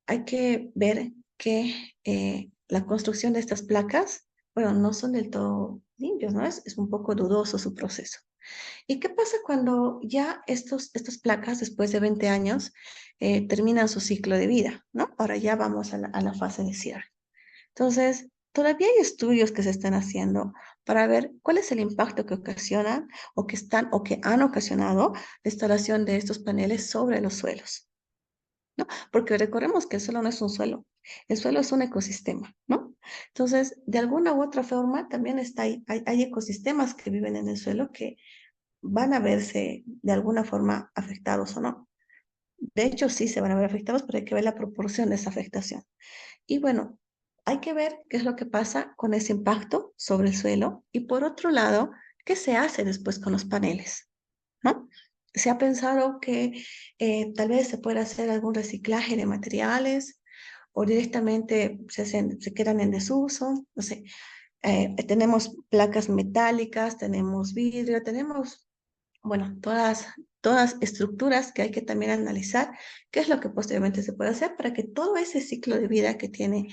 hay que ver que la construcción de estas placas, bueno, no son del todo limpios, ¿no? Es un poco dudoso su proceso. ¿Y qué pasa cuando ya estas placas, después de 20 años, terminan su ciclo de vida, ¿no? Ahora ya vamos a la fase de cierre. Entonces, todavía hay estudios que se están haciendo para ver cuál es el impacto que ocasionan o que han ocasionado la instalación de estos paneles sobre los suelos, ¿no? Porque recordemos que el suelo no es un suelo, el suelo es un ecosistema, ¿no? Entonces, de alguna u otra forma, también hay ecosistemas que viven en el suelo que van a verse de alguna forma afectados o no. De hecho, sí se van a ver afectados, pero hay que ver la proporción de esa afectación. Y bueno, hay que ver qué es lo que pasa con ese impacto sobre el suelo y por otro lado, qué se hace después con los paneles, ¿no? Se ha pensado que tal vez se pueda hacer algún reciclaje de materiales o directamente se quedan en desuso, no sé. Tenemos placas metálicas, tenemos vidrio, tenemos, bueno, todas estructuras que hay que también analizar, qué es lo que posteriormente se puede hacer para que todo ese ciclo de vida que tiene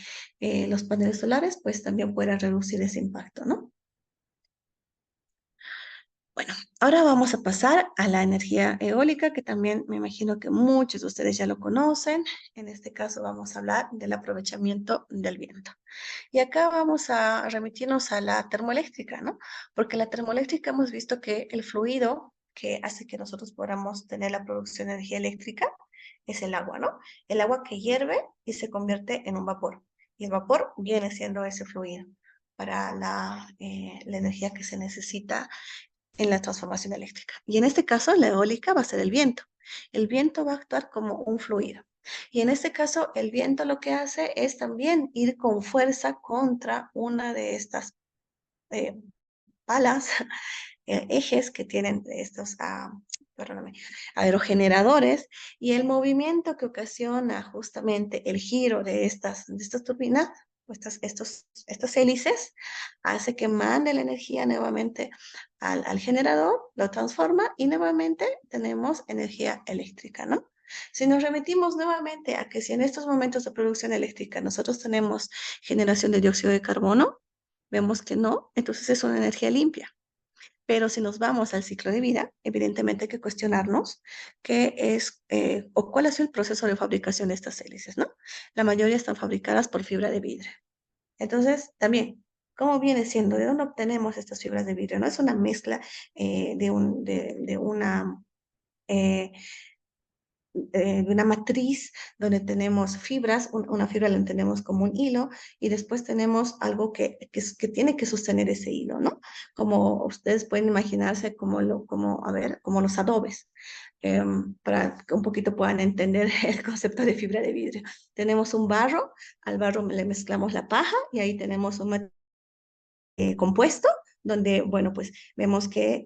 los paneles solares, pues también pueda reducir ese impacto, ¿no? Bueno, ahora vamos a pasar a la energía eólica, que también me imagino que muchos de ustedes ya lo conocen. En este caso vamos a hablar del aprovechamiento del viento. Y acá vamos a remitirnos a la termoeléctrica, ¿no? Porque la termoeléctrica hemos visto que el fluido que hace que nosotros podamos tener la producción de energía eléctrica es el agua, ¿no? El agua que hierve y se convierte en un vapor. Y el vapor viene siendo ese fluido para la energía que se necesita en la transformación eléctrica. Y en este caso, la eólica va a ser el viento. El viento va a actuar como un fluido. Y en este caso, el viento lo que hace es también ir con fuerza contra una de estas eh, palas, ejes que tienen estos, perdóname, aerogeneradores, y el movimiento que ocasiona justamente el giro de estas turbinas, o estas hélices, hace que mande la energía nuevamente al generador, lo transforma y nuevamente tenemos energía eléctrica, ¿no? Si nos remitimos nuevamente a que si en estos momentos de producción eléctrica nosotros tenemos generación de dióxido de carbono, vemos que no, entonces es una energía limpia. Pero si nos vamos al ciclo de vida, evidentemente hay que cuestionarnos qué es o cuál ha sido el proceso de fabricación de estas hélices, ¿no? La mayoría están fabricadas por fibra de vidrio. Entonces, también, ¿cómo viene siendo? ¿De dónde obtenemos estas fibras de vidrio? No es una mezcla de una eh, de una matriz donde tenemos fibras, una fibra la entendemos como un hilo y después tenemos algo que tiene que sostener ese hilo, ¿no? Como ustedes pueden imaginarse a ver, como los adobes, para que un poquito puedan entender el concepto de fibra de vidrio. Tenemos un barro, al barro le mezclamos la paja y ahí tenemos un compuesto, donde, bueno, pues vemos que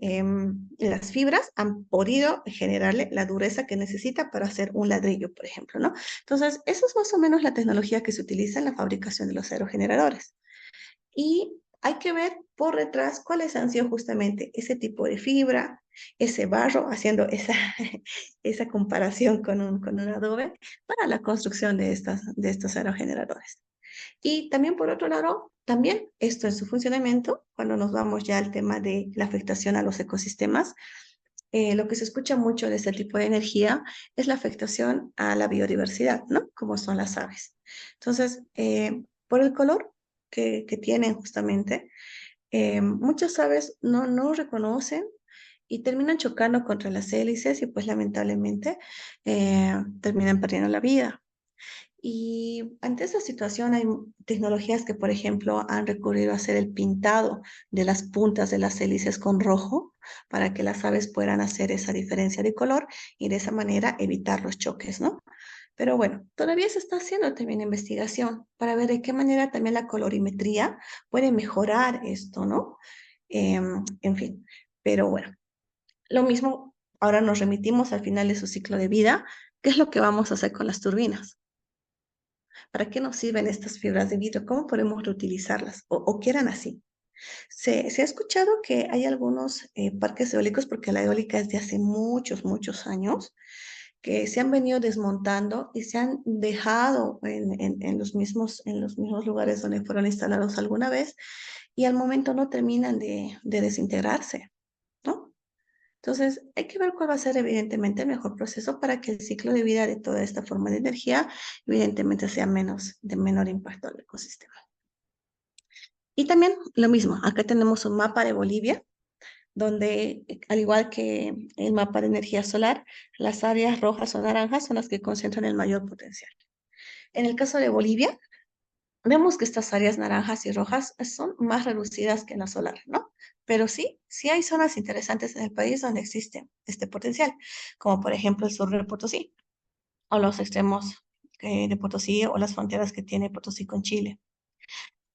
las fibras han podido generarle la dureza que necesita para hacer un ladrillo, por ejemplo, ¿no? Entonces, eso es más o menos la tecnología que se utiliza en la fabricación de los aerogeneradores. Y hay que ver por detrás cuáles han sido justamente ese tipo de fibra, ese barro, haciendo esa comparación con un adobe para la construcción de estos aerogeneradores. Y también por otro lado, también esto en su funcionamiento, cuando nos vamos ya al tema de la afectación a los ecosistemas, lo que se escucha mucho de este tipo de energía es la afectación a la biodiversidad, ¿no? Como son las aves. Entonces, por el color que tienen justamente, muchas aves no reconocen y terminan chocando contra las hélices y pues lamentablemente terminan perdiendo la vida. Y ante esa situación hay tecnologías que, por ejemplo, han recurrido a hacer el pintado de las puntas de las hélices con rojo para que las aves puedan hacer esa diferencia de color y de esa manera evitar los choques, ¿no? Pero bueno, todavía se está haciendo también investigación para ver de qué manera también la colorimetría puede mejorar esto, ¿no? En fin, pero bueno, lo mismo, ahora nos remitimos al final de su ciclo de vida. ¿Qué es lo que vamos a hacer con las turbinas? ¿Para qué nos sirven estas fibras de vidrio? ¿Cómo podemos reutilizarlas? O que eran así. Se ha escuchado que hay algunos parques eólicos, porque la eólica es de hace muchos, muchos años, que se han venido desmontando y se han dejado en los mismos lugares donde fueron instalados alguna vez y al momento no terminan de desintegrarse, ¿no? Entonces, hay que ver cuál va a ser evidentemente el mejor proceso para que el ciclo de vida de toda esta forma de energía evidentemente sea de menor impacto al ecosistema. Y también lo mismo, acá tenemos un mapa de Bolivia, donde al igual que el mapa de energía solar, las áreas rojas o naranjas son las que concentran el mayor potencial. En el caso de Bolivia, vemos que estas áreas naranjas y rojas son más reducidas que en la solar, ¿no? Pero sí, sí hay zonas interesantes en el país donde existe este potencial, como por ejemplo el sur de Potosí, o los extremos de Potosí, o las fronteras que tiene Potosí con Chile.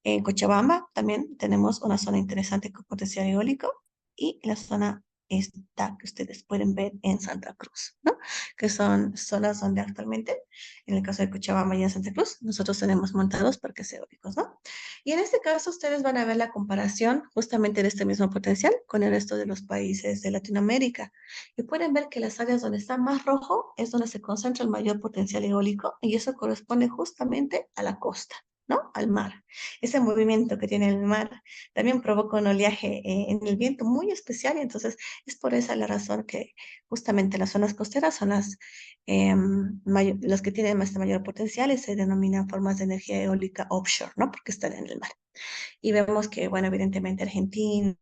En Cochabamba también tenemos una zona interesante con potencial eólico y la zona esta que ustedes pueden ver en Santa Cruz, ¿no? Que son zonas donde actualmente, en el caso de Cochabamba y en Santa Cruz, nosotros tenemos montados parques eólicos, ¿no? Y en este caso ustedes van a ver la comparación justamente de este mismo potencial con el resto de los países de Latinoamérica. Y pueden ver que las áreas donde está más rojo es donde se concentra el mayor potencial eólico y eso corresponde justamente a la costa, ¿no? Al mar. Ese movimiento que tiene el mar también provoca un oleaje en el viento muy especial y entonces es por esa la razón que justamente las zonas costeras son las que tienen más mayor potencial y se denominan formas de energía eólica offshore, ¿no? Porque están en el mar. Y vemos que, bueno, evidentemente Argentina,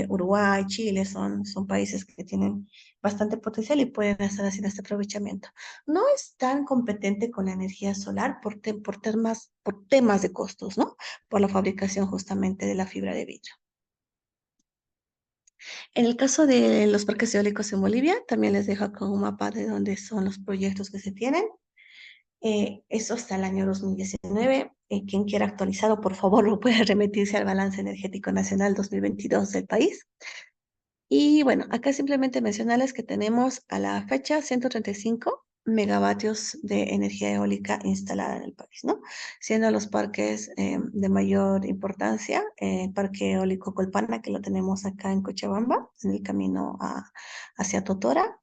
Uruguay, Chile son países que tienen bastante potencial y pueden estar haciendo este aprovechamiento. No es tan competente con la energía solar por temas de costos, ¿no? Por la fabricación justamente de la fibra de vidrio. En el caso de los parques eólicos en Bolivia, también les dejo con un mapa de dónde son los proyectos que se tienen. Eso hasta el año 2019. Quien quiera actualizado, por favor, lo puede remitirse al Balance Energético Nacional 2022 del país. Y bueno, acá simplemente mencionarles que tenemos a la fecha 135 megavatios de energía eólica instalada en el país, ¿no? Siendo los parques de mayor importancia, el Parque Eólico Colpana, que lo tenemos acá en Cochabamba, en el camino hacia Totora,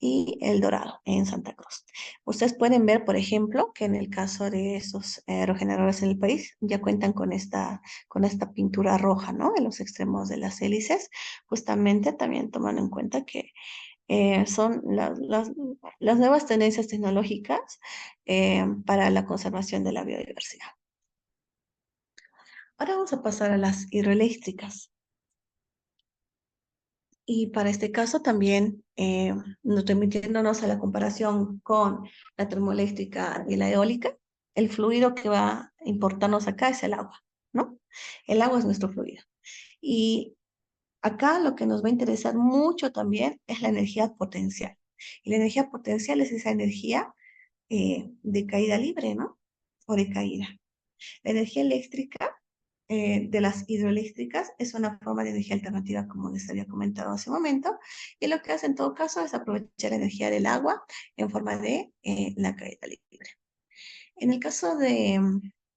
y El Dorado, en Santa Cruz. Ustedes pueden ver, por ejemplo, que en el caso de esos aerogeneradores en el país, ya cuentan con esta pintura roja, ¿no? En los extremos de las hélices justamente también tomando en cuenta que son las nuevas tendencias tecnológicas para la conservación de la biodiversidad. Ahora vamos a pasar a las hidroeléctricas. Y para este caso también, remitiéndonos a la comparación con la termoeléctrica y la eólica, el fluido que va a importarnos acá es el agua, ¿no? El agua es nuestro fluido. Y acá lo que nos va a interesar mucho también es la energía potencial. Y la energía potencial es esa energía de caída libre, ¿no? O de caída. La energía eléctrica de las hidroeléctricas es una forma de energía alternativa, como les había comentado hace un momento, y lo que hace en todo caso es aprovechar la energía del agua en forma de la caída libre. En el caso de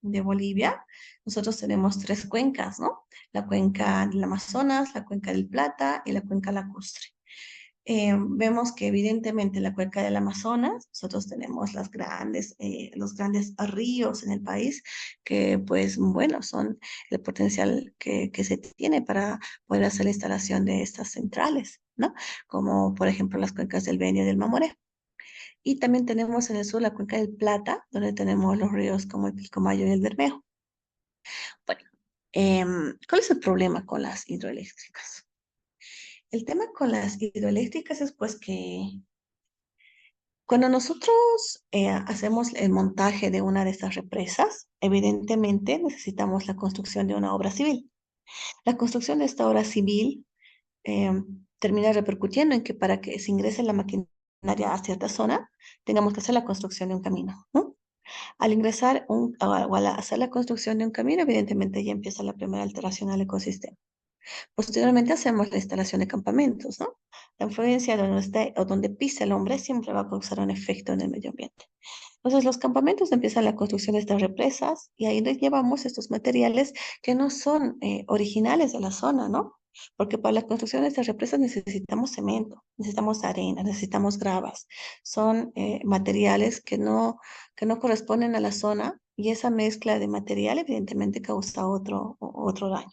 Bolivia, nosotros tenemos tres cuencas, ¿no? La cuenca del Amazonas, la cuenca del Plata y la cuenca lacustre. Vemos que evidentemente en la cuenca del Amazonas nosotros tenemos los grandes ríos en el país que pues bueno son el potencial que se tiene para poder hacer la instalación de estas centrales, ¿no? Como por ejemplo las cuencas del Beni y del Mamoré. Y también tenemos en el sur la cuenca del Plata, donde tenemos los ríos como el Pilcomayo y el Bermejo. Bueno, ¿cuál es el problema con las hidroeléctricas? El tema con las hidroeléctricas es pues que cuando nosotros hacemos el montaje de una de estas represas, evidentemente necesitamos la construcción de una obra civil. La construcción de esta obra civil eh, termina repercutiendo en que para que se ingrese la maquinaria a cierta zona, tengamos que hacer la construcción de un camino, ¿no? Al ingresar o al hacer la construcción de un camino, evidentemente ya empieza la primera alteración al ecosistema. Posteriormente hacemos la instalación de campamentos, ¿no? La influencia de donde esté o donde pisa el hombre siempre va a causar un efecto en el medio ambiente. Entonces, los campamentos empiezan la construcción de estas represas y ahí les llevamos estos materiales que no son originales de la zona, ¿no? Porque para la construcción de estas represas necesitamos cemento, necesitamos arena, necesitamos gravas. Son materiales que no corresponden a la zona y esa mezcla de material evidentemente causa otro daño.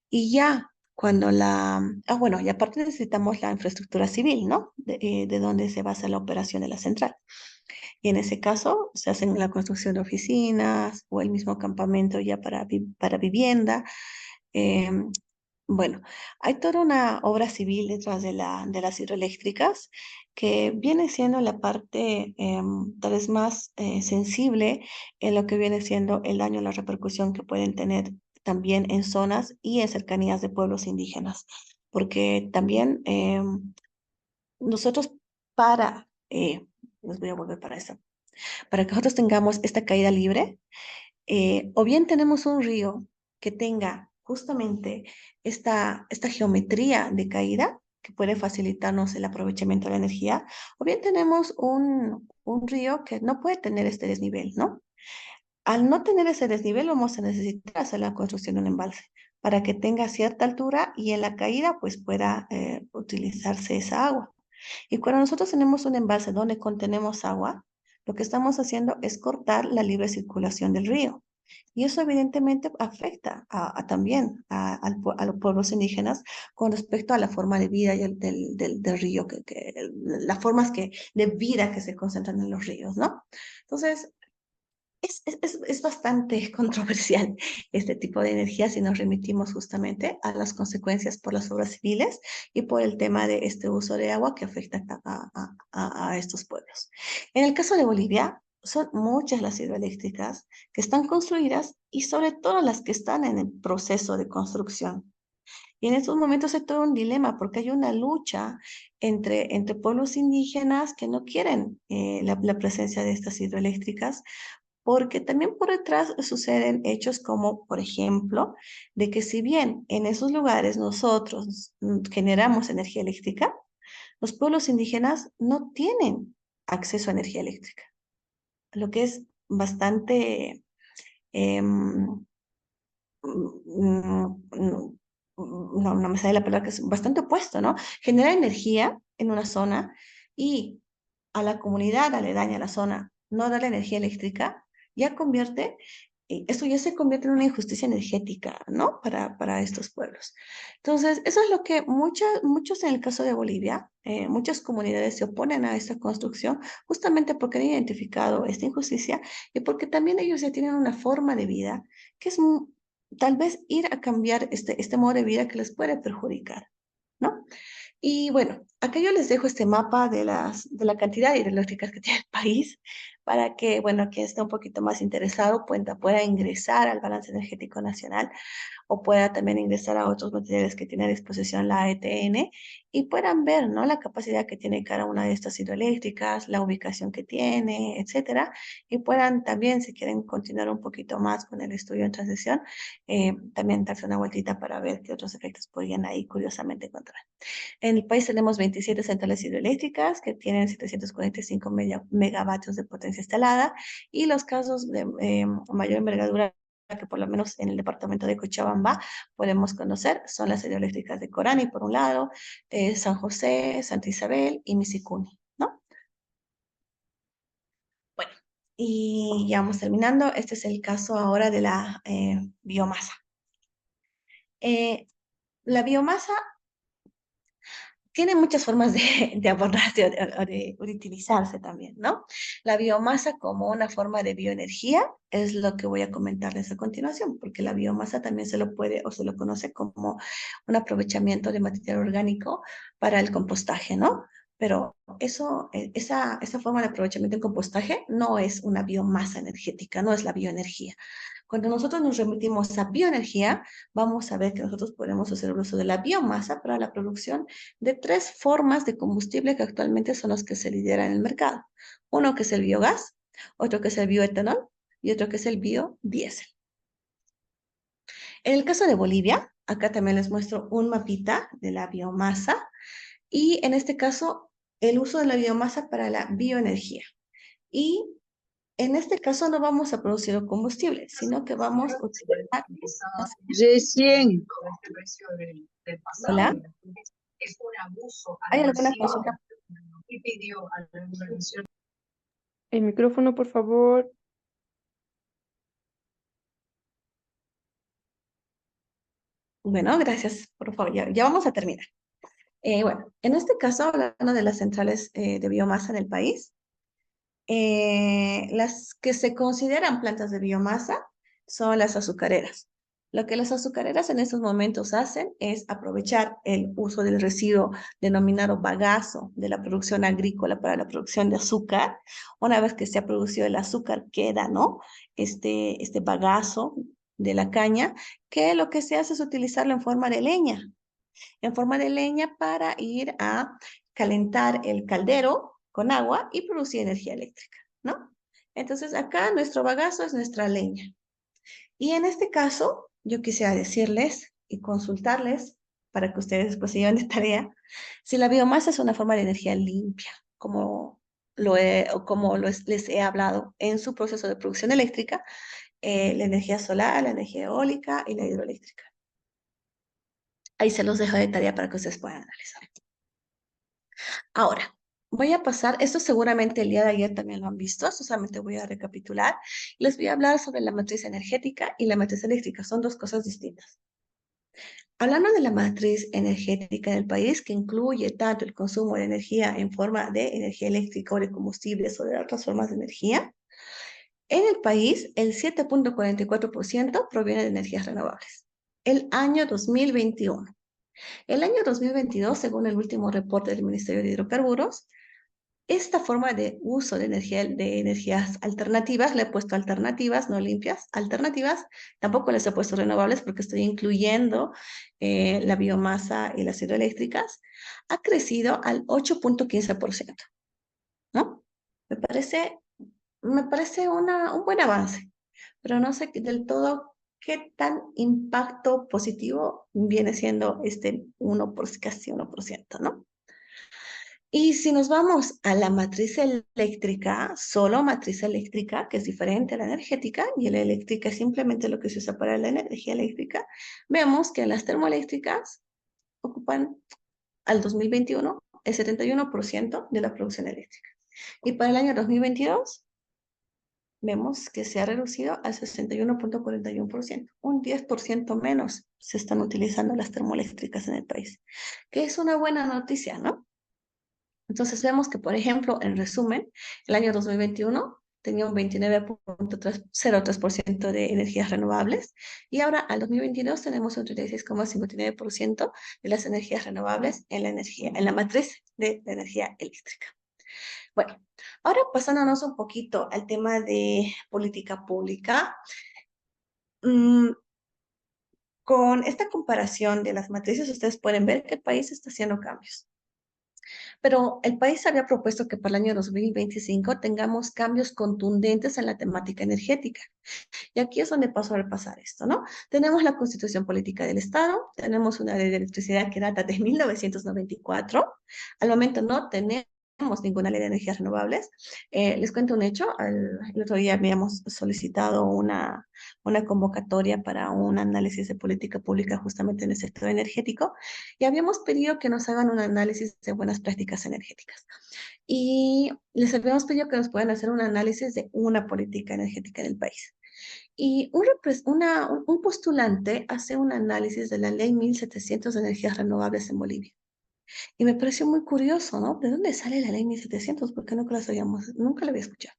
Y ya cuando bueno, y aparte necesitamos la infraestructura civil, ¿no? De donde se basa la operación de la central. Y en ese caso se hacen la construcción de oficinas o el mismo campamento ya para vivienda. Eh, bueno, hay toda una obra civil detrás de las hidroeléctricas que viene siendo la parte tal vez más sensible en lo que viene siendo el daño y la repercusión que pueden tener también en zonas y en cercanías de pueblos indígenas. Porque también nosotros para, les voy a volver para eso, para que nosotros tengamos esta caída libre, o bien tenemos un río que tenga justamente esta geometría de caída que puede facilitarnos el aprovechamiento de la energía, o bien tenemos un río que no puede tener este desnivel, ¿no? Al no tener ese desnivel, vamos a necesitar hacer la construcción de un embalse para que tenga cierta altura y en la caída pues pueda utilizarse esa agua. Y cuando nosotros tenemos un embalse donde contenemos agua, lo que estamos haciendo es cortar la libre circulación del río. Y eso evidentemente afecta también a los pueblos indígenas con respecto a la forma de vida y del río, las formas de vida que se concentran en los ríos, ¿no? Entonces, es bastante controversial este tipo de energía si nos remitimos justamente a las consecuencias por las obras civiles y por el tema de este uso de agua que afecta a estos pueblos. En el caso de Bolivia, son muchas las hidroeléctricas que están construidas y sobre todo las que están en el proceso de construcción. Y en estos momentos hay todo un dilema porque hay una lucha entre pueblos indígenas que no quieren la presencia de estas hidroeléctricas porque también por detrás suceden hechos como, por ejemplo, de que si bien en esos lugares nosotros generamos energía eléctrica, los pueblos indígenas no tienen acceso a energía eléctrica, lo que es bastante, em, no me sale la palabra, que es bastante opuesto, ¿no? Genera energía en una zona y a la comunidad aledaña a la zona no darle energía eléctrica, ya convierte, esto ya se convierte en una injusticia energética, ¿no? Para estos pueblos. Entonces, eso es lo que muchos en el caso de Bolivia, muchas comunidades se oponen a esta construcción justamente porque han identificado esta injusticia y porque también ellos ya tienen una forma de vida que es tal vez ir a cambiar este modo de vida que les puede perjudicar, ¿no? Y bueno, acá yo les dejo este mapa de la cantidad de hidroeléctricas que tiene el país para que, bueno, quien esté un poquito más interesado pueda ingresar al balance energético nacional o pueda también ingresar a otros materiales que tiene a disposición la ETN y puedan ver, ¿no? La capacidad que tiene cada una de estas hidroeléctricas, la ubicación que tiene, etcétera, y puedan también, si quieren continuar un poquito más con el estudio en transición, también darse una vueltita para ver qué otros efectos podrían ahí curiosamente encontrar. En el país tenemos 27 centrales hidroeléctricas que tienen 745 megavatios de potencia instalada y los casos de mayor envergadura que por lo menos en el departamento de Cochabamba podemos conocer son las hidroeléctricas de Corani, por un lado, San José, Santa Isabel y Misicuni, ¿no? Bueno, y ya vamos terminando. Este es el caso ahora de la biomasa. Eh, la biomasa tiene muchas formas de abordarse o de utilizarse también, ¿no? La biomasa como una forma de bioenergía es lo que voy a comentarles a continuación, porque la biomasa también se lo puede o se lo conoce como un aprovechamiento de material orgánico para el compostaje, ¿no? Pero esa forma de aprovechamiento en compostaje no es una biomasa energética, no es la bioenergía. Cuando nosotros nos remitimos a bioenergía, vamos a ver que nosotros podemos hacer uso de la biomasa para la producción de tres formas de combustible que actualmente son los que se lideran en el mercado. Uno que es el biogás, otro que es el bioetanol y otro que es el biodiesel. En el caso de Bolivia, acá también les muestro un mapita de la biomasa y en este caso el uso de la biomasa para la bioenergía. Y en este caso no vamos a producir un combustible, sino que vamos a utilizar... Recién. Hola, ¿hay alguna consulta? El micrófono, por favor. Bueno, gracias, por favor, ya vamos a terminar. Bueno, en este caso, hablando de las centrales de biomasa en el país, las que se consideran plantas de biomasa son las azucareras. Lo que las azucareras en estos momentos hacen es aprovechar el uso del residuo denominado bagazo de la producción agrícola para la producción de azúcar. Una vez que se ha producido el azúcar, queda, ¿no? Este bagazo de la caña, que lo que se hace es utilizarlo en forma de leña para ir a calentar el caldero con agua y producir energía eléctrica, ¿no? Entonces acá nuestro bagazo es nuestra leña. Y en este caso, yo quisiera decirles y consultarles para que ustedes después se lleven de tarea, si la biomasa es una forma de energía limpia, como les he hablado en su proceso de producción eléctrica, la energía solar, la energía eólica y la hidroeléctrica. Ahí se los dejo de tarea para que ustedes puedan analizar. Ahora, voy a pasar, esto seguramente el día de ayer también lo han visto, esto solamente voy a recapitular. Les voy a hablar sobre la matriz energética y la matriz eléctrica, son dos cosas distintas. Hablando de la matriz energética del país, que incluye tanto el consumo de energía en forma de energía eléctrica o de combustibles o de otras formas de energía, en el país el 7.44% proviene de energías renovables. El año 2021. El año 2022, según el último reporte del Ministerio de Hidrocarburos, esta forma de uso de energías alternativas, le he puesto alternativas, no limpias, alternativas, tampoco les he puesto renovables porque estoy incluyendo la biomasa y las hidroeléctricas, ha crecido al 8.15%, ¿no? Me parece un buen avance, pero no sé del todo qué tan impacto positivo viene siendo este casi 1%, ¿no? Y si nos vamos a la matriz eléctrica, solo matriz eléctrica, que es diferente a la energética, y la eléctrica es simplemente lo que se usa para la energía eléctrica, vemos que las termoeléctricas ocupan al 2021 el 71% de la producción eléctrica. Y para el año 2022 vemos que se ha reducido al 61.41%. Un 10% menos se están utilizando las termoeléctricas en el país, que es una buena noticia, ¿no? Entonces vemos que, por ejemplo, en resumen, el año 2021 tenía un 29.03% de energías renovables y ahora al 2022 tenemos un 36.59% de las energías renovables en la matriz de la energía eléctrica. Bueno, ahora pasándonos un poquito al tema de política pública, con esta comparación de las matrices ustedes pueden ver que el país está haciendo cambios. Pero el país había propuesto que para el año 2025 tengamos cambios contundentes en la temática energética. Y aquí es donde pasó a pasar esto, ¿no? Tenemos la Constitución Política del Estado, tenemos una ley de electricidad que data de 1994. Al momento no tenemos ninguna ley de energías renovables. Les cuento un hecho. El otro día habíamos solicitado una convocatoria para un análisis de política pública justamente en el sector energético y habíamos pedido que nos hagan un análisis de buenas prácticas energéticas. Y les habíamos pedido que nos puedan hacer un análisis de una política energética en el país. Y un postulante hace un análisis de la ley 1700 de energías renovables en Bolivia. Y me pareció muy curioso, ¿no? ¿De dónde sale la ley 1700? Porque nunca la había escuchado.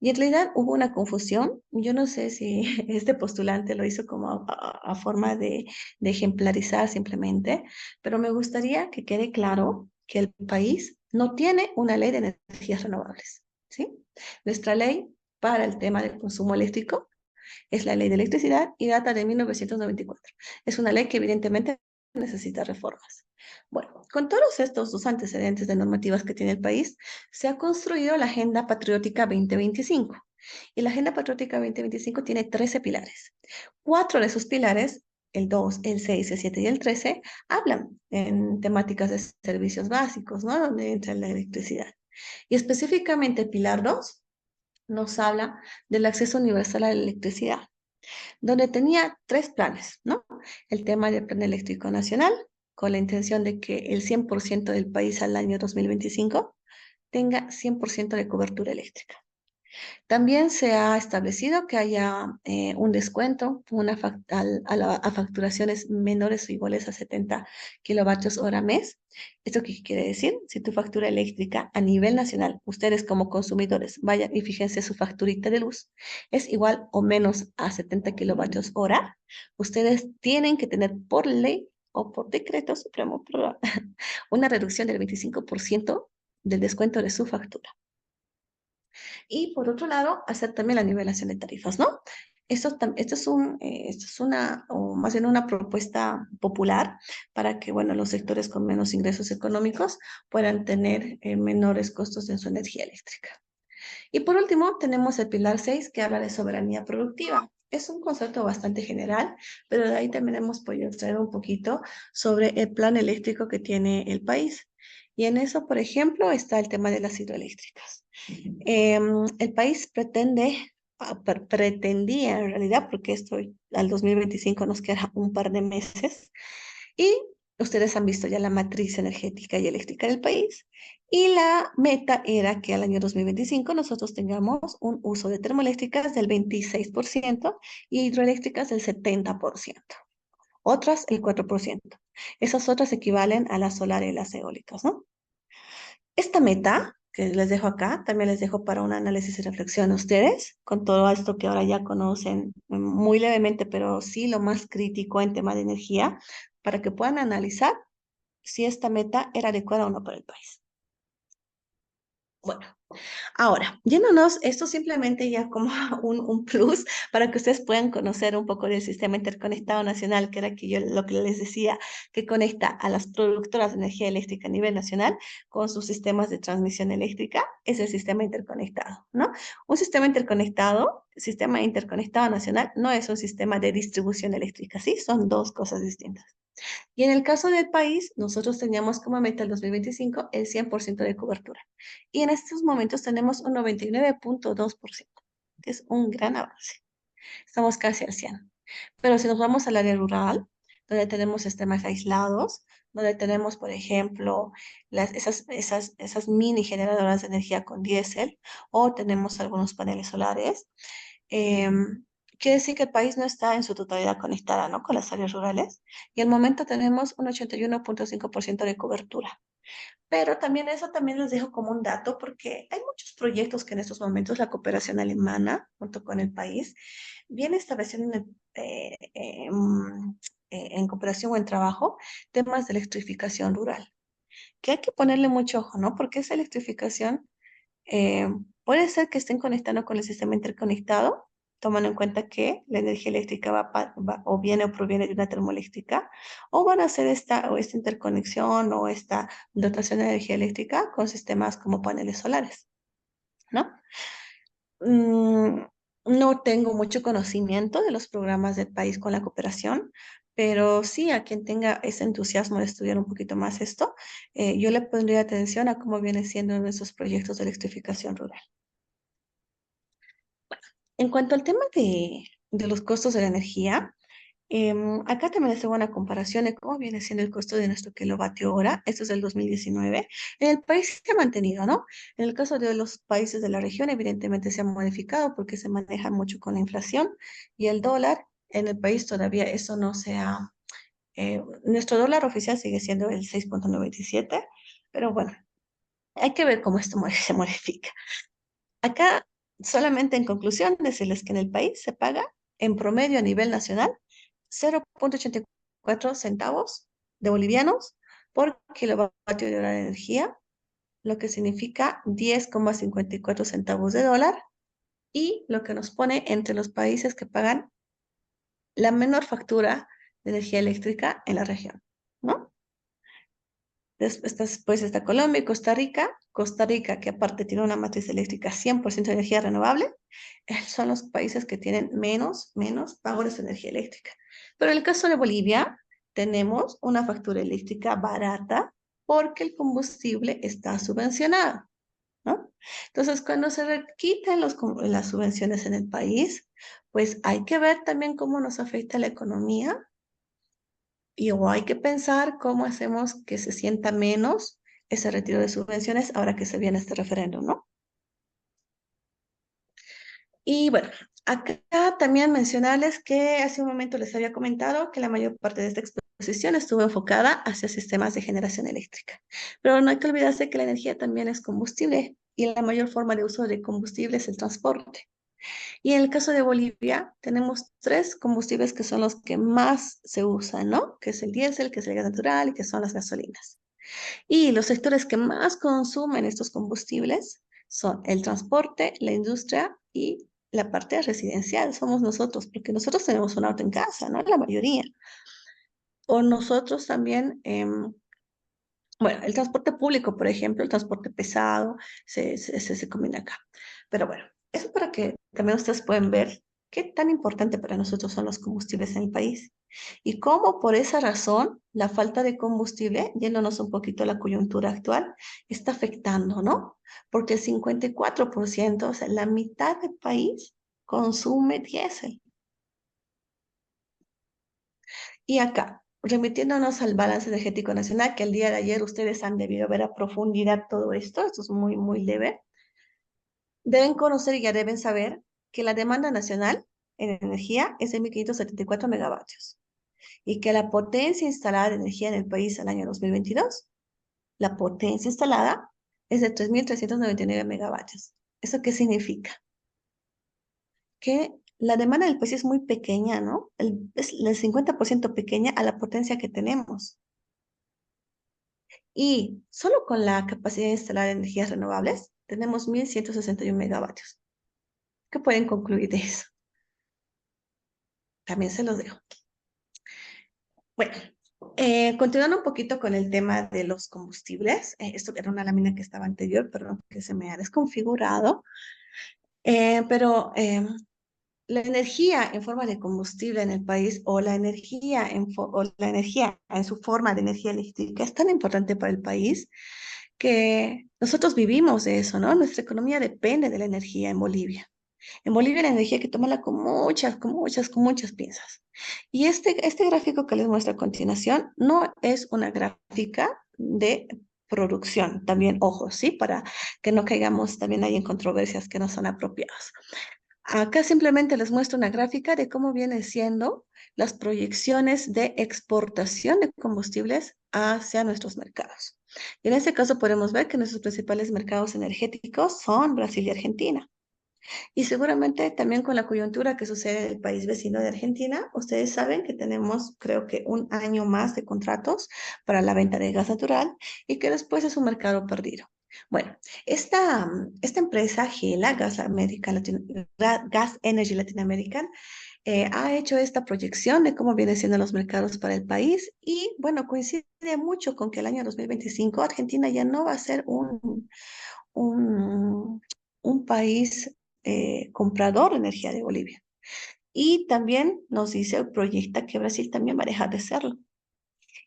Y en realidad hubo una confusión. Yo no sé si este postulante lo hizo como a forma de ejemplarizar simplemente, pero me gustaría que quede claro que el país no tiene una ley de energías renovables, ¿sí? Nuestra ley para el tema del consumo eléctrico es la ley de electricidad y data de 1994. Es una ley que evidentemente necesita reformas. Bueno, con todos estos dos antecedentes de normativas que tiene el país, se ha construido la Agenda Patriótica 2025. Y la Agenda Patriótica 2025 tiene 13 pilares. 4 de esos pilares, el 2, el 6, el 7 y el 13, hablan en temáticas de servicios básicos, ¿no? Donde entra la electricidad. Y específicamente el pilar 2 nos habla del acceso universal a la electricidad, donde tenía 3 planes, ¿no? El tema del Plan Eléctrico Nacional, con la intención de que el 100% del país al año 2025 tenga 100% de cobertura eléctrica. También se ha establecido que haya un descuento a facturaciones menores o iguales a 70 kilovatios hora mes. ¿Esto qué quiere decir? Si tu factura eléctrica a nivel nacional, ustedes como consumidores, vayan y fíjense su facturita de luz, es igual o menos a 70 kilovatios hora, ustedes tienen que tener por ley o por decreto supremo una reducción del 25% del descuento de su factura. Y por otro lado, hacer también la nivelación de tarifas, ¿no? Esto es una, o más bien una propuesta popular para que, bueno, los sectores con menos ingresos económicos puedan tener menores costos en su energía eléctrica. Y por último, tenemos el pilar 6 que habla de soberanía productiva. Es un concepto bastante general, pero de ahí también hemos podido extraer un poquito sobre el plan eléctrico que tiene el país. Y en eso, por ejemplo, está el tema de las hidroeléctricas. El país pretendía en realidad, porque esto al 2025 nos queda un par de meses, y ustedes han visto ya la matriz energética y eléctrica del país, y la meta era que al año 2025 nosotros tengamos un uso de termoeléctricas del 26% y hidroeléctricas del 70%, otras el 4%. Esas otras equivalen a las solares y las eólicas, ¿no? Esta meta que les dejo acá, también les dejo para un análisis y reflexión a ustedes, con todo esto que ahora ya conocen muy levemente, pero sí lo más crítico en tema de energía, para que puedan analizar si esta meta era adecuada o no para el país. Bueno, ahora, yéndonos, esto simplemente ya como un plus para que ustedes puedan conocer un poco del sistema interconectado nacional, que era que yo lo que les decía, que conecta a las productoras de energía eléctrica a nivel nacional con sus sistemas de transmisión eléctrica, es el sistema interconectado, ¿no? Un sistema interconectado nacional, no es un sistema de distribución eléctrica, ¿sí? Son dos cosas distintas. Y en el caso del país, nosotros teníamos como meta el 2025 el 100% de cobertura. Y en estos momentos tenemos un 99.2%, que es un gran avance. Estamos casi al 100. Pero si nos vamos al área rural, donde tenemos sistemas aislados, donde tenemos, por ejemplo, esas mini generadoras de energía con diésel, o tenemos algunos paneles solares, quiere decir que el país no está en su totalidad conectada, ¿no? Con las áreas rurales. Y al momento tenemos un 81.5% de cobertura. Pero también eso también les dejo como un dato porque hay muchos proyectos que en estos momentos la cooperación alemana, junto con el país, viene estableciendo en cooperación o en trabajo temas de electrificación rural, que hay que ponerle mucho ojo, ¿no? Porque esa electrificación eh, puede ser que estén conectando con el sistema interconectado, tomando en cuenta que la energía eléctrica o viene o proviene de una termoeléctrica, o van a hacer esta interconexión o esta dotación de energía eléctrica con sistemas como paneles solares, ¿no? Mm, no tengo mucho conocimiento de los programas del país con la cooperación, pero sí a quien tenga ese entusiasmo de estudiar un poquito más esto, yo le pondría atención a cómo vienen siendo nuestros proyectos de electrificación rural. En cuanto al tema de los costos de la energía, acá también les hago una comparación de cómo viene siendo el costo de nuestro kilovatio hora. Esto es del 2019. En el país se ha mantenido, ¿no? En el caso de los países de la región, evidentemente se ha modificado porque se maneja mucho con la inflación y el dólar. En el país todavía eso no se ha... nuestro dólar oficial sigue siendo el 6.97, pero bueno, hay que ver cómo esto se modifica. Acá, solamente en conclusión, decirles que en el país se paga en promedio a nivel nacional 0.84 centavos de bolivianos por kilovatio de hora de energía, lo que significa 10,54 centavos de dólar y lo que nos pone entre los países que pagan la menor factura de energía eléctrica en la región, ¿no? Después está Colombia y Costa Rica. Costa Rica, que aparte tiene una matriz eléctrica 100% de energía renovable, son los países que tienen menos pagos de energía eléctrica. Pero en el caso de Bolivia, tenemos una factura eléctrica barata porque el combustible está subvencionado, ¿no? Entonces, cuando se quitan las subvenciones en el país, pues hay que ver también cómo nos afecta la economía y o hay que pensar cómo hacemos que se sienta menos ese retiro de subvenciones ahora que se viene este referéndum, ¿no? Y bueno, acá también mencionarles que hace un momento les había comentado que la mayor parte de esta exposición estuvo enfocada hacia sistemas de generación eléctrica. Pero no hay que olvidarse que la energía también es combustible y la mayor forma de uso de combustible es el transporte. Y en el caso de Bolivia, tenemos tres combustibles que son los que más se usan, ¿no? Que es el diésel, que es el gas natural y que son las gasolinas. Y los sectores que más consumen estos combustibles son el transporte, la industria y la parte residencial. Somos nosotros, porque nosotros tenemos un auto en casa, ¿no? La mayoría. O nosotros también, bueno, el transporte público, por ejemplo, el transporte pesado, se combina acá. Pero bueno, eso para que también ustedes pueden ver qué tan importante para nosotros son los combustibles en el país. Y cómo por esa razón la falta de combustible, yéndonos un poquito a la coyuntura actual, está afectando, ¿no? Porque el 54%, o sea, la mitad del país consume diésel. Y acá, remitiéndonos al balance energético nacional, que el día de ayer ustedes han debido ver a profundidad todo esto es muy, muy leve, deben conocer y ya deben saber que la demanda nacional en energía es de 1.574 megavatios y que la potencia instalada de energía en el país al año 2022, la potencia instalada es de 3.399 megavatios. ¿Eso qué significa? Que la demanda del país es muy pequeña, ¿no? Es el 50% pequeña a la potencia que tenemos. Y solo con la capacidad de instalar energías renovables tenemos 1.161 megavatios. ¿Qué pueden concluir de eso? También se los dejo. Bueno, continuando un poquito con el tema de los combustibles, esto era una lámina que estaba anterior, perdón, que se me ha desconfigurado, pero la energía en forma de combustible en el país o la energía o la energía en su forma de energía eléctrica es tan importante para el país que nosotros vivimos de eso, ¿no? Nuestra economía depende de la energía en Bolivia. En Bolivia la energía hay que tomarla con muchas pinzas. Y este gráfico que les muestro a continuación no es una gráfica de producción, también, ojo, ¿sí? Para que no caigamos también ahí en controversias que no son apropiadas. Acá simplemente les muestro una gráfica de cómo vienen siendo las proyecciones de exportación de combustibles hacia nuestros mercados. Y en este caso podemos ver que nuestros principales mercados energéticos son Brasil y Argentina. Y seguramente también con la coyuntura que sucede en el país vecino de Argentina, ustedes saben que tenemos, creo que un año más de contratos para la venta de gas natural y que después es un mercado perdido. Bueno, esta empresa, Gela, Gas Energy Latin American, ha hecho esta proyección de cómo vienen siendo los mercados para el país y, bueno, coincide mucho con que el año 2025 Argentina ya no va a ser un, un país comprador de energía de Bolivia. Y también nos dice, proyecta que Brasil también va a dejar de serlo.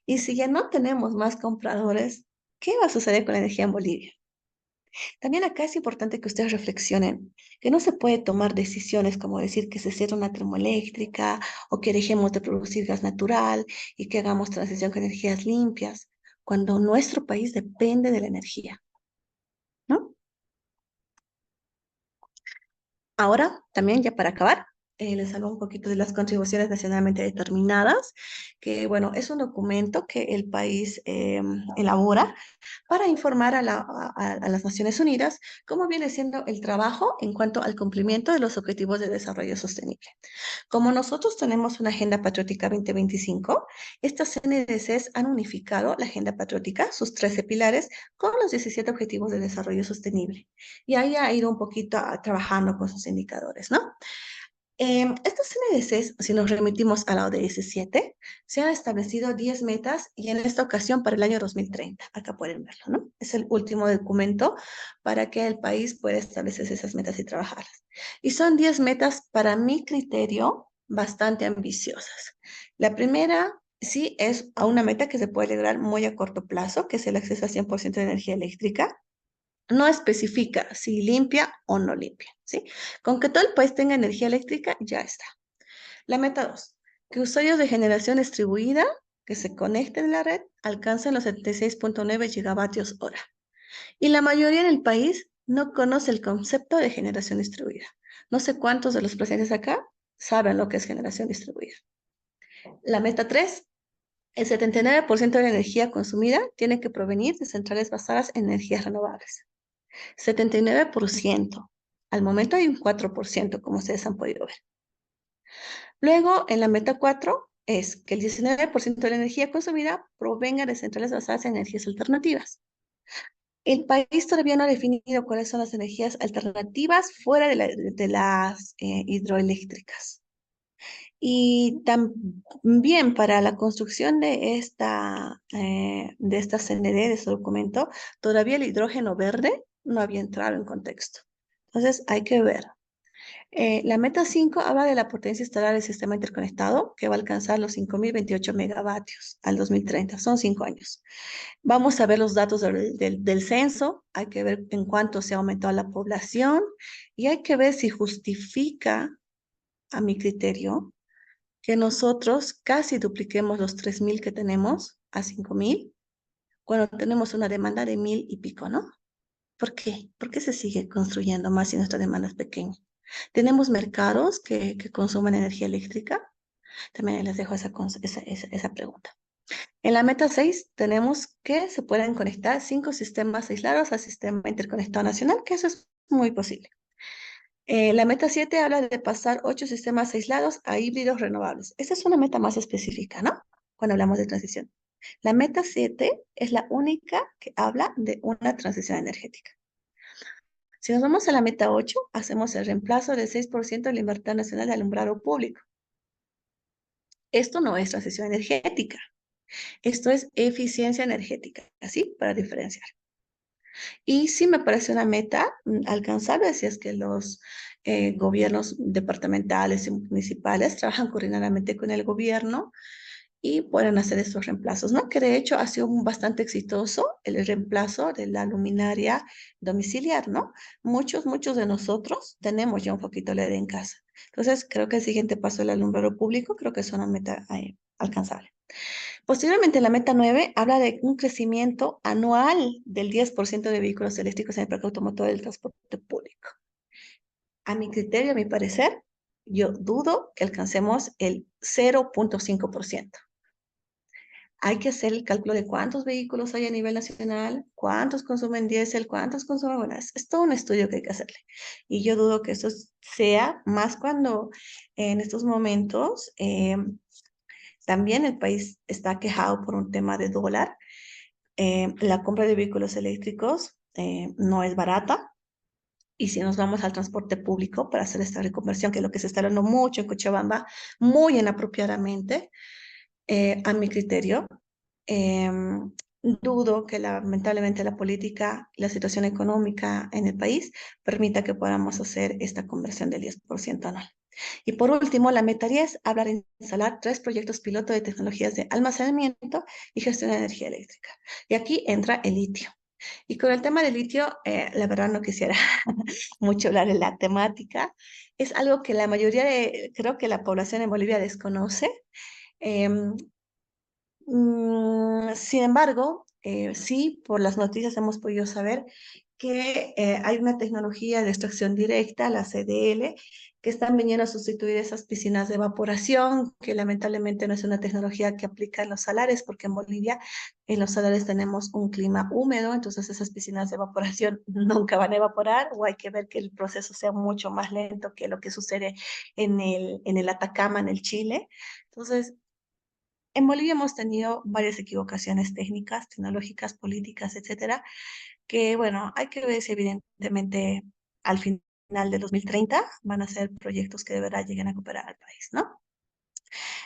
Y si ya no tenemos más compradores, ¿qué va a suceder con la energía en Bolivia? También acá es importante que ustedes reflexionen que no se puede tomar decisiones como decir que se cierre una termoeléctrica o que dejemos de producir gas natural y que hagamos transición con energías limpias, cuando nuestro país depende de la energía, ¿no? Ahora, también ya para acabar, les hablo un poquito de las contribuciones nacionalmente determinadas, que bueno, es un documento que el país elabora para informar a las Naciones Unidas cómo viene siendo el trabajo en cuanto al cumplimiento de los Objetivos de Desarrollo Sostenible. Como nosotros tenemos una Agenda Patriótica 2025, estas NDCs han unificado la Agenda Patriótica, sus 13 pilares, con los 17 Objetivos de Desarrollo Sostenible. Y ahí ha ido un poquito trabajando con sus indicadores, ¿no? Estos NDCs, si nos remitimos a la ODS 7, se han establecido 10 metas y en esta ocasión para el año 2030. Acá pueden verlo, ¿no? Es el último documento para que el país pueda establecer esas metas y trabajarlas. Y son 10 metas, para mi criterio, bastante ambiciosas. La primera, sí, es a una meta que se puede lograr muy a corto plazo, que es el acceso a 100% de energía eléctrica. No especifica si limpia o no limpia, ¿sí? Con que todo el país tenga energía eléctrica, ya está. La meta 2, que usuarios de generación distribuida que se conecten a la red alcancen los 76.9 gigavatios hora. Y la mayoría en el país no conoce el concepto de generación distribuida. No sé cuántos de los presentes acá saben lo que es generación distribuida. La meta 3, el 79% de la energía consumida tiene que provenir de centrales basadas en energías renovables. 79%. Al momento hay un 4%, como ustedes han podido ver. Luego, en la meta 4, es que el 19% de la energía consumida provenga de centrales basadas en energías alternativas. El país todavía no ha definido cuáles son las energías alternativas fuera de las hidroeléctricas. Y también para la construcción de esta CND, de este documento, todavía el hidrógeno verde no había entrado en contexto. Entonces, hay que ver. La meta 5 habla de la potencia instalar del sistema interconectado, que va a alcanzar los 5.028 megavatios al 2030. Son 5 años. Vamos a ver los datos del censo, hay que ver en cuánto se ha aumentado la población y hay que ver si justifica, a mi criterio, que nosotros casi dupliquemos los 3.000 que tenemos a 5.000, cuando tenemos una demanda de 1.000 y pico, ¿no? ¿Por qué? ¿Por qué se sigue construyendo más si nuestra demanda es pequeña? ¿Tenemos mercados que consumen energía eléctrica? También les dejo esa pregunta. En la meta 6 tenemos que se pueden conectar 5 sistemas aislados al sistema interconectado nacional, que eso es muy posible. La meta 7 habla de pasar 8 sistemas aislados a híbridos renovables. Esa es una meta más específica, ¿no? Cuando hablamos de transición. La meta 7 es la única que habla de una transición energética. Si nos vamos a la meta 8, hacemos el reemplazo del 6% de la libertad nacional de alumbrado público. Esto no es transición energética. Esto es eficiencia energética, así para diferenciar. Y sí me parece una meta alcanzable si es que los gobiernos departamentales y municipales trabajan coordinadamente con el gobierno y pueden hacer estos reemplazos, ¿no? Que de hecho ha sido bastante exitoso el reemplazo de la luminaria domiciliar, ¿no? Muchos de nosotros tenemos ya un poquito LED en casa. Entonces, creo que el siguiente paso del alumbrado público, creo que es una meta alcanzable. Posteriormente, la meta 9 habla de un crecimiento anual del 10% de vehículos eléctricos en el parque automotor del transporte público. A mi criterio, a mi parecer, yo dudo que alcancemos el 0.5%. Hay que hacer el cálculo de cuántos vehículos hay a nivel nacional, cuántos consumen diésel, cuántos consumen, bueno, es todo un estudio que hay que hacerle. Y yo dudo que eso sea más cuando en estos momentos también el país está quejado por un tema de dólar. La compra de vehículos eléctricos no es barata. Y si nos vamos al transporte público para hacer esta reconversión, que es lo que se está hablando mucho en Cochabamba, muy inapropiadamente, a mi criterio, eh, dudo que lamentablemente la política, la situación económica en el país permita que podamos hacer esta conversión del 10% anual. Y por último, la meta 10 habla de instalar 3 proyectos piloto de tecnologías de almacenamiento y gestión de energía eléctrica. Y aquí entra el litio. Y con el tema del litio, la verdad no quisiera mucho hablar de la temática. Es algo que la mayoría creo que la población en Bolivia desconoce. Em, Sin embargo, sí, por las noticias hemos podido saber que hay una tecnología de extracción directa, la CDL, que están viniendo a sustituir esas piscinas de evaporación, que lamentablemente no es una tecnología que aplica en los salares, porque en Bolivia en los salares tenemos un clima húmedo, entonces esas piscinas de evaporación nunca van a evaporar, o hay que ver que el proceso sea mucho más lento que lo que sucede en el Atacama, en el Chile. Entonces, en Bolivia hemos tenido varias equivocaciones técnicas, tecnológicas, políticas, etcétera, que bueno, hay que ver si evidentemente al final del 2030 van a ser proyectos que de verdad lleguen a cooperar al país, ¿no?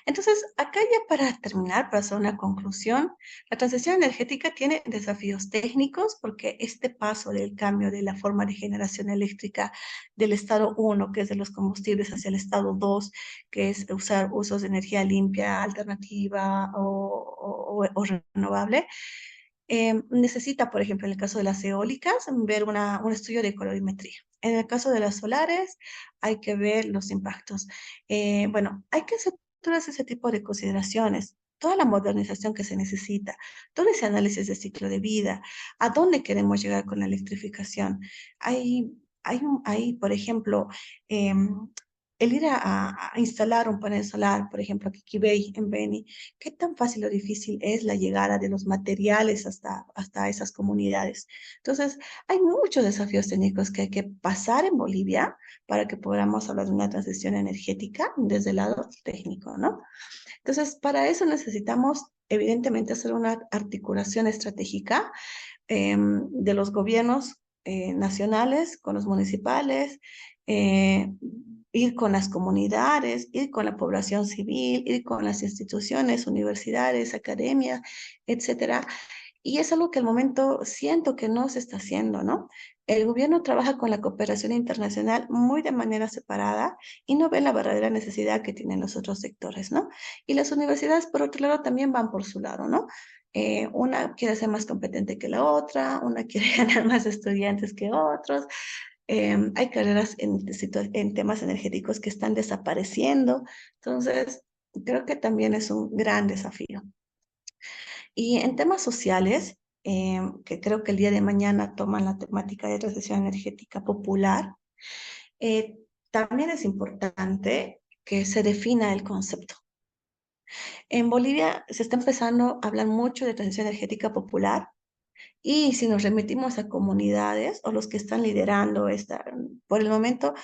Entonces, acá ya para terminar, para hacer una conclusión, la transición energética tiene desafíos técnicos porque este paso del cambio de la forma de generación eléctrica del estado 1, que es de los combustibles, hacia el estado 2, que es usar usos de energía limpia, alternativa o renovable, necesita, por ejemplo, en el caso de las eólicas, ver un estudio de colorimetría. En el caso de las solares, hay que ver los impactos. Bueno, hay que hacer todo ese tipo de consideraciones, toda la modernización que se necesita, todo ese análisis de ciclo de vida, a dónde queremos llegar con la electrificación. Hay hay, por ejemplo, el ir a instalar un panel solar, por ejemplo, aquí en Quibey, en Beni, ¿qué tan fácil o difícil es la llegada de los materiales hasta esas comunidades? Entonces, hay muchos desafíos técnicos que hay que pasar en Bolivia para que podamos hablar de una transición energética desde el lado técnico, ¿no? Entonces, para eso necesitamos, evidentemente, hacer una articulación estratégica de los gobiernos nacionales con los municipales, ir con las comunidades, ir con la población civil, ir con las instituciones, universidades, academias, etcétera. Y es algo que al momento siento que no se está haciendo, ¿no? El gobierno trabaja con la cooperación internacional muy de manera separada y no ve la verdadera necesidad que tienen los otros sectores, ¿no? Y las universidades, por otro lado, también van por su lado, ¿no? Una quiere ser más competente que la otra, una quiere ganar más estudiantes que otros. Hay carreras en temas energéticos que están desapareciendo. Entonces, creo que también es un gran desafío. Y en temas sociales, que creo que el día de mañana toman la temática de transición energética popular, eh, también es importante que se defina el concepto. En Bolivia se está empezando a hablar mucho de transición energética popular y si nos remitimos a comunidades o los que están liderando esta, por el momento,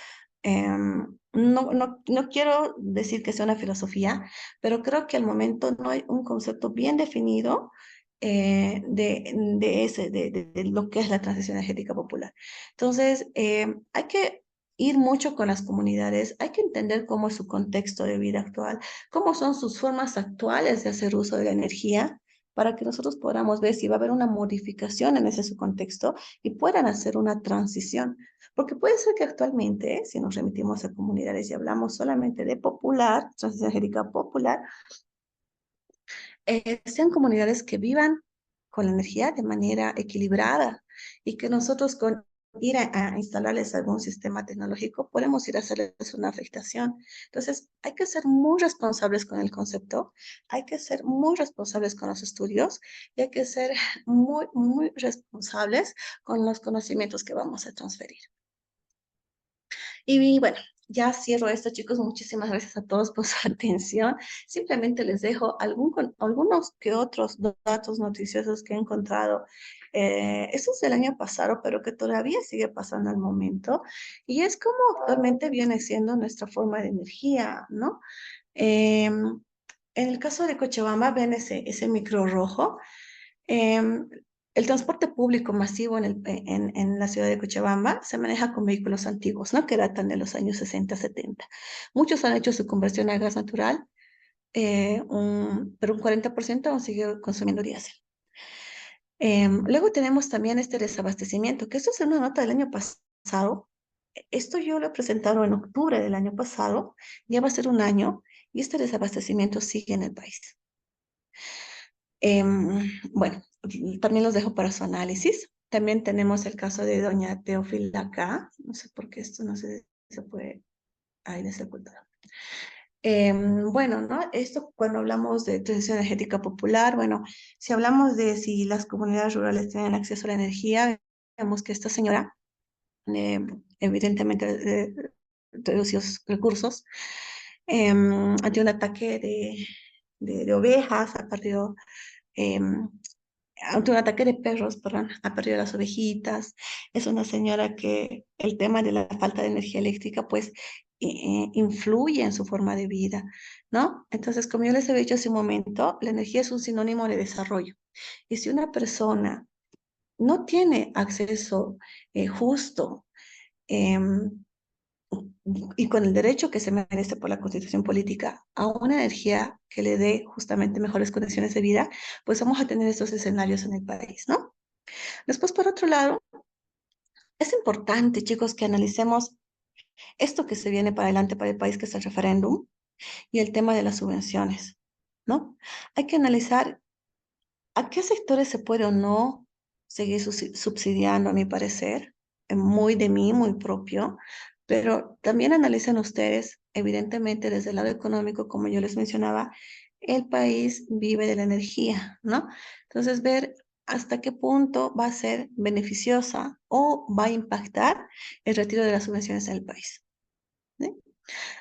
no quiero decir que sea una filosofía, pero creo que al momento no hay un concepto bien definido de lo que es la transición energética popular. Entonces, hay que ir mucho con las comunidades, hay que entender cómo es su contexto de vida actual, cómo son sus formas actuales de hacer uso de la energía, para que nosotros podamos ver si va a haber una modificación en ese su contexto y puedan hacer una transición. Porque puede ser que actualmente, si nos remitimos a comunidades y hablamos solamente de popular, transición energética popular, sean comunidades que vivan con la energía de manera equilibrada y que nosotros con ir a instalarles algún sistema tecnológico podemos ir a hacerles una afectación. Entonces, hay que ser muy responsables con el concepto, hay que ser muy responsables con los estudios y hay que ser muy responsables con los conocimientos que vamos a transferir. Y bueno, ya cierro esto, chicos. Muchísimas gracias a todos por su atención. Simplemente les dejo algunos que otros datos noticiosos que he encontrado. Eso es del año pasado, pero que todavía sigue pasando al momento. Y es como actualmente viene siendo nuestra forma de energía, ¿no? En el caso de Cochabamba, ven ese micro rojo. Em, el transporte público masivo en la ciudad de Cochabamba se maneja con vehículos antiguos, ¿no? Que datan de los años 60, 70. Muchos han hecho su conversión a gas natural, pero un 40% aún sigue consumiendo diésel. Luego tenemos también este desabastecimiento, que esto es una nota del año pasado. Esto yo lo he presentado en octubre del año pasado, ya va a ser un año, y este desabastecimiento sigue en el país. Bueno, también los dejo para su análisis. También tenemos el caso de doña Teófila acá. No sé por qué esto no se puede... Ahí de sepultura. Bueno, ¿no? Esto cuando hablamos de transición energética popular, bueno, si hablamos de si las comunidades rurales tienen acceso a la energía, vemos que esta señora, evidentemente, reducidos recursos, ante un ataque de ovejas, ha perdido ante un ataque de perros, perdón, ha perdido las ovejitas. Es una señora que el tema de la falta de energía eléctrica, pues, influye en su forma de vida, ¿no? Entonces, como yo les he dicho hace un momento, la energía es un sinónimo de desarrollo. Y si una persona no tiene acceso justo, em, y con el derecho que se merece por la Constitución política a una energía que le dé justamente mejores condiciones de vida, pues vamos a tener estos escenarios en el país, ¿no? Después, por otro lado, es importante, chicos, que analicemos esto que se viene para adelante para el país, que es el referéndum, y el tema de las subvenciones, ¿no? Hay que analizar a qué sectores se puede o no seguir subsidiando, a mi parecer, muy de mí, muy propio, pero también analicen ustedes, evidentemente, desde el lado económico, como yo les mencionaba, el país vive de la energía, ¿no? Entonces, ver hasta qué punto va a ser beneficiosa o va a impactar el retiro de las subvenciones en el país. ¿Sí?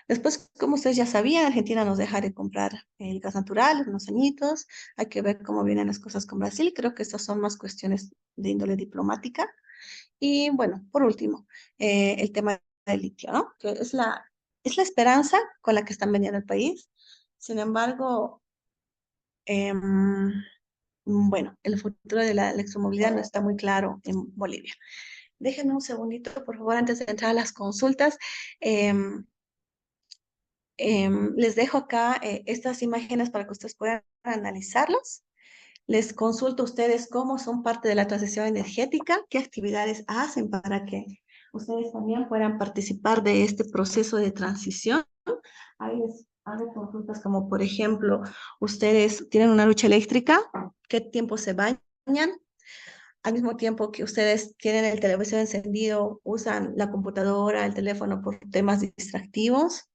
Después, como ustedes ya sabían, Argentina nos deja de comprar el gas natural en unos añitos. Hay que ver cómo vienen las cosas con Brasil. Creo que estas son más cuestiones de índole diplomática. Y bueno, por último, el tema del litio, ¿no? Que es la esperanza con la que están vendiendo el país. Sin embargo, bueno, el futuro de la electromovilidad no está muy claro en Bolivia. Déjenme un segundito, por favor, antes de entrar a las consultas. Em, les dejo acá estas imágenes para que ustedes puedan analizarlas. Les consulto a ustedes cómo son parte de la transición energética, qué actividades hacen para que ustedes también puedan participar de este proceso de transición. Ahí les hago consultas como, por ejemplo, ustedes tienen una lucha eléctrica, qué tiempo se bañan, al mismo tiempo que ustedes tienen el televisor encendido, usan la computadora, el teléfono por temas distractivos.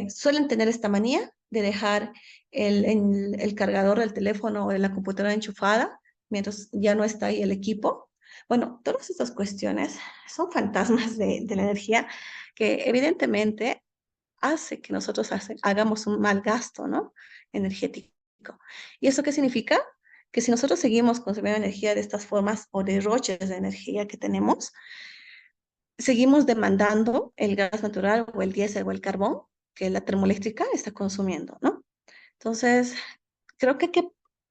Suelen tener esta manía de dejar el cargador del teléfono o de la computadora enchufada mientras ya no está ahí el equipo. Bueno, todas estas cuestiones son fantasmas de la energía que evidentemente hace que nosotros hagamos un mal gasto, ¿no? Energético. ¿Y eso qué significa? Que si nosotros seguimos consumiendo energía de estas formas o derroches de energía que tenemos, seguimos demandando el gas natural o el diésel o el carbón que la termoeléctrica está consumiendo, ¿no? Entonces, creo que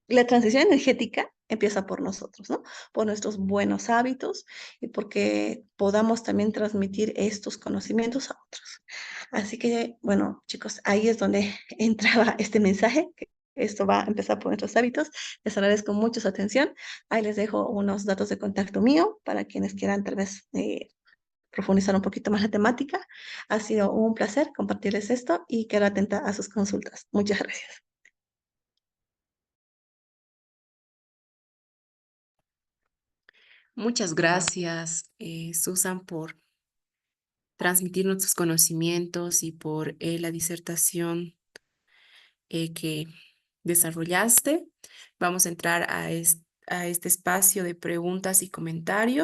la transición energética empieza por nosotros, ¿no? Por nuestros buenos hábitos y porque podamos también transmitir estos conocimientos a otros. Así que, bueno, chicos, ahí es donde entraba este mensaje. Que esto va a empezar por nuestros hábitos. Les agradezco mucho su atención. Ahí les dejo unos datos de contacto mío para quienes quieran tal vez profundizar un poquito más la temática. Ha sido un placer compartirles esto y quedo atenta a sus consultas. Muchas gracias. Muchas gracias, Susan, por transmitir nuestros conocimientos y por la disertación que desarrollaste. Vamos a entrar a este espacio de preguntas y comentarios.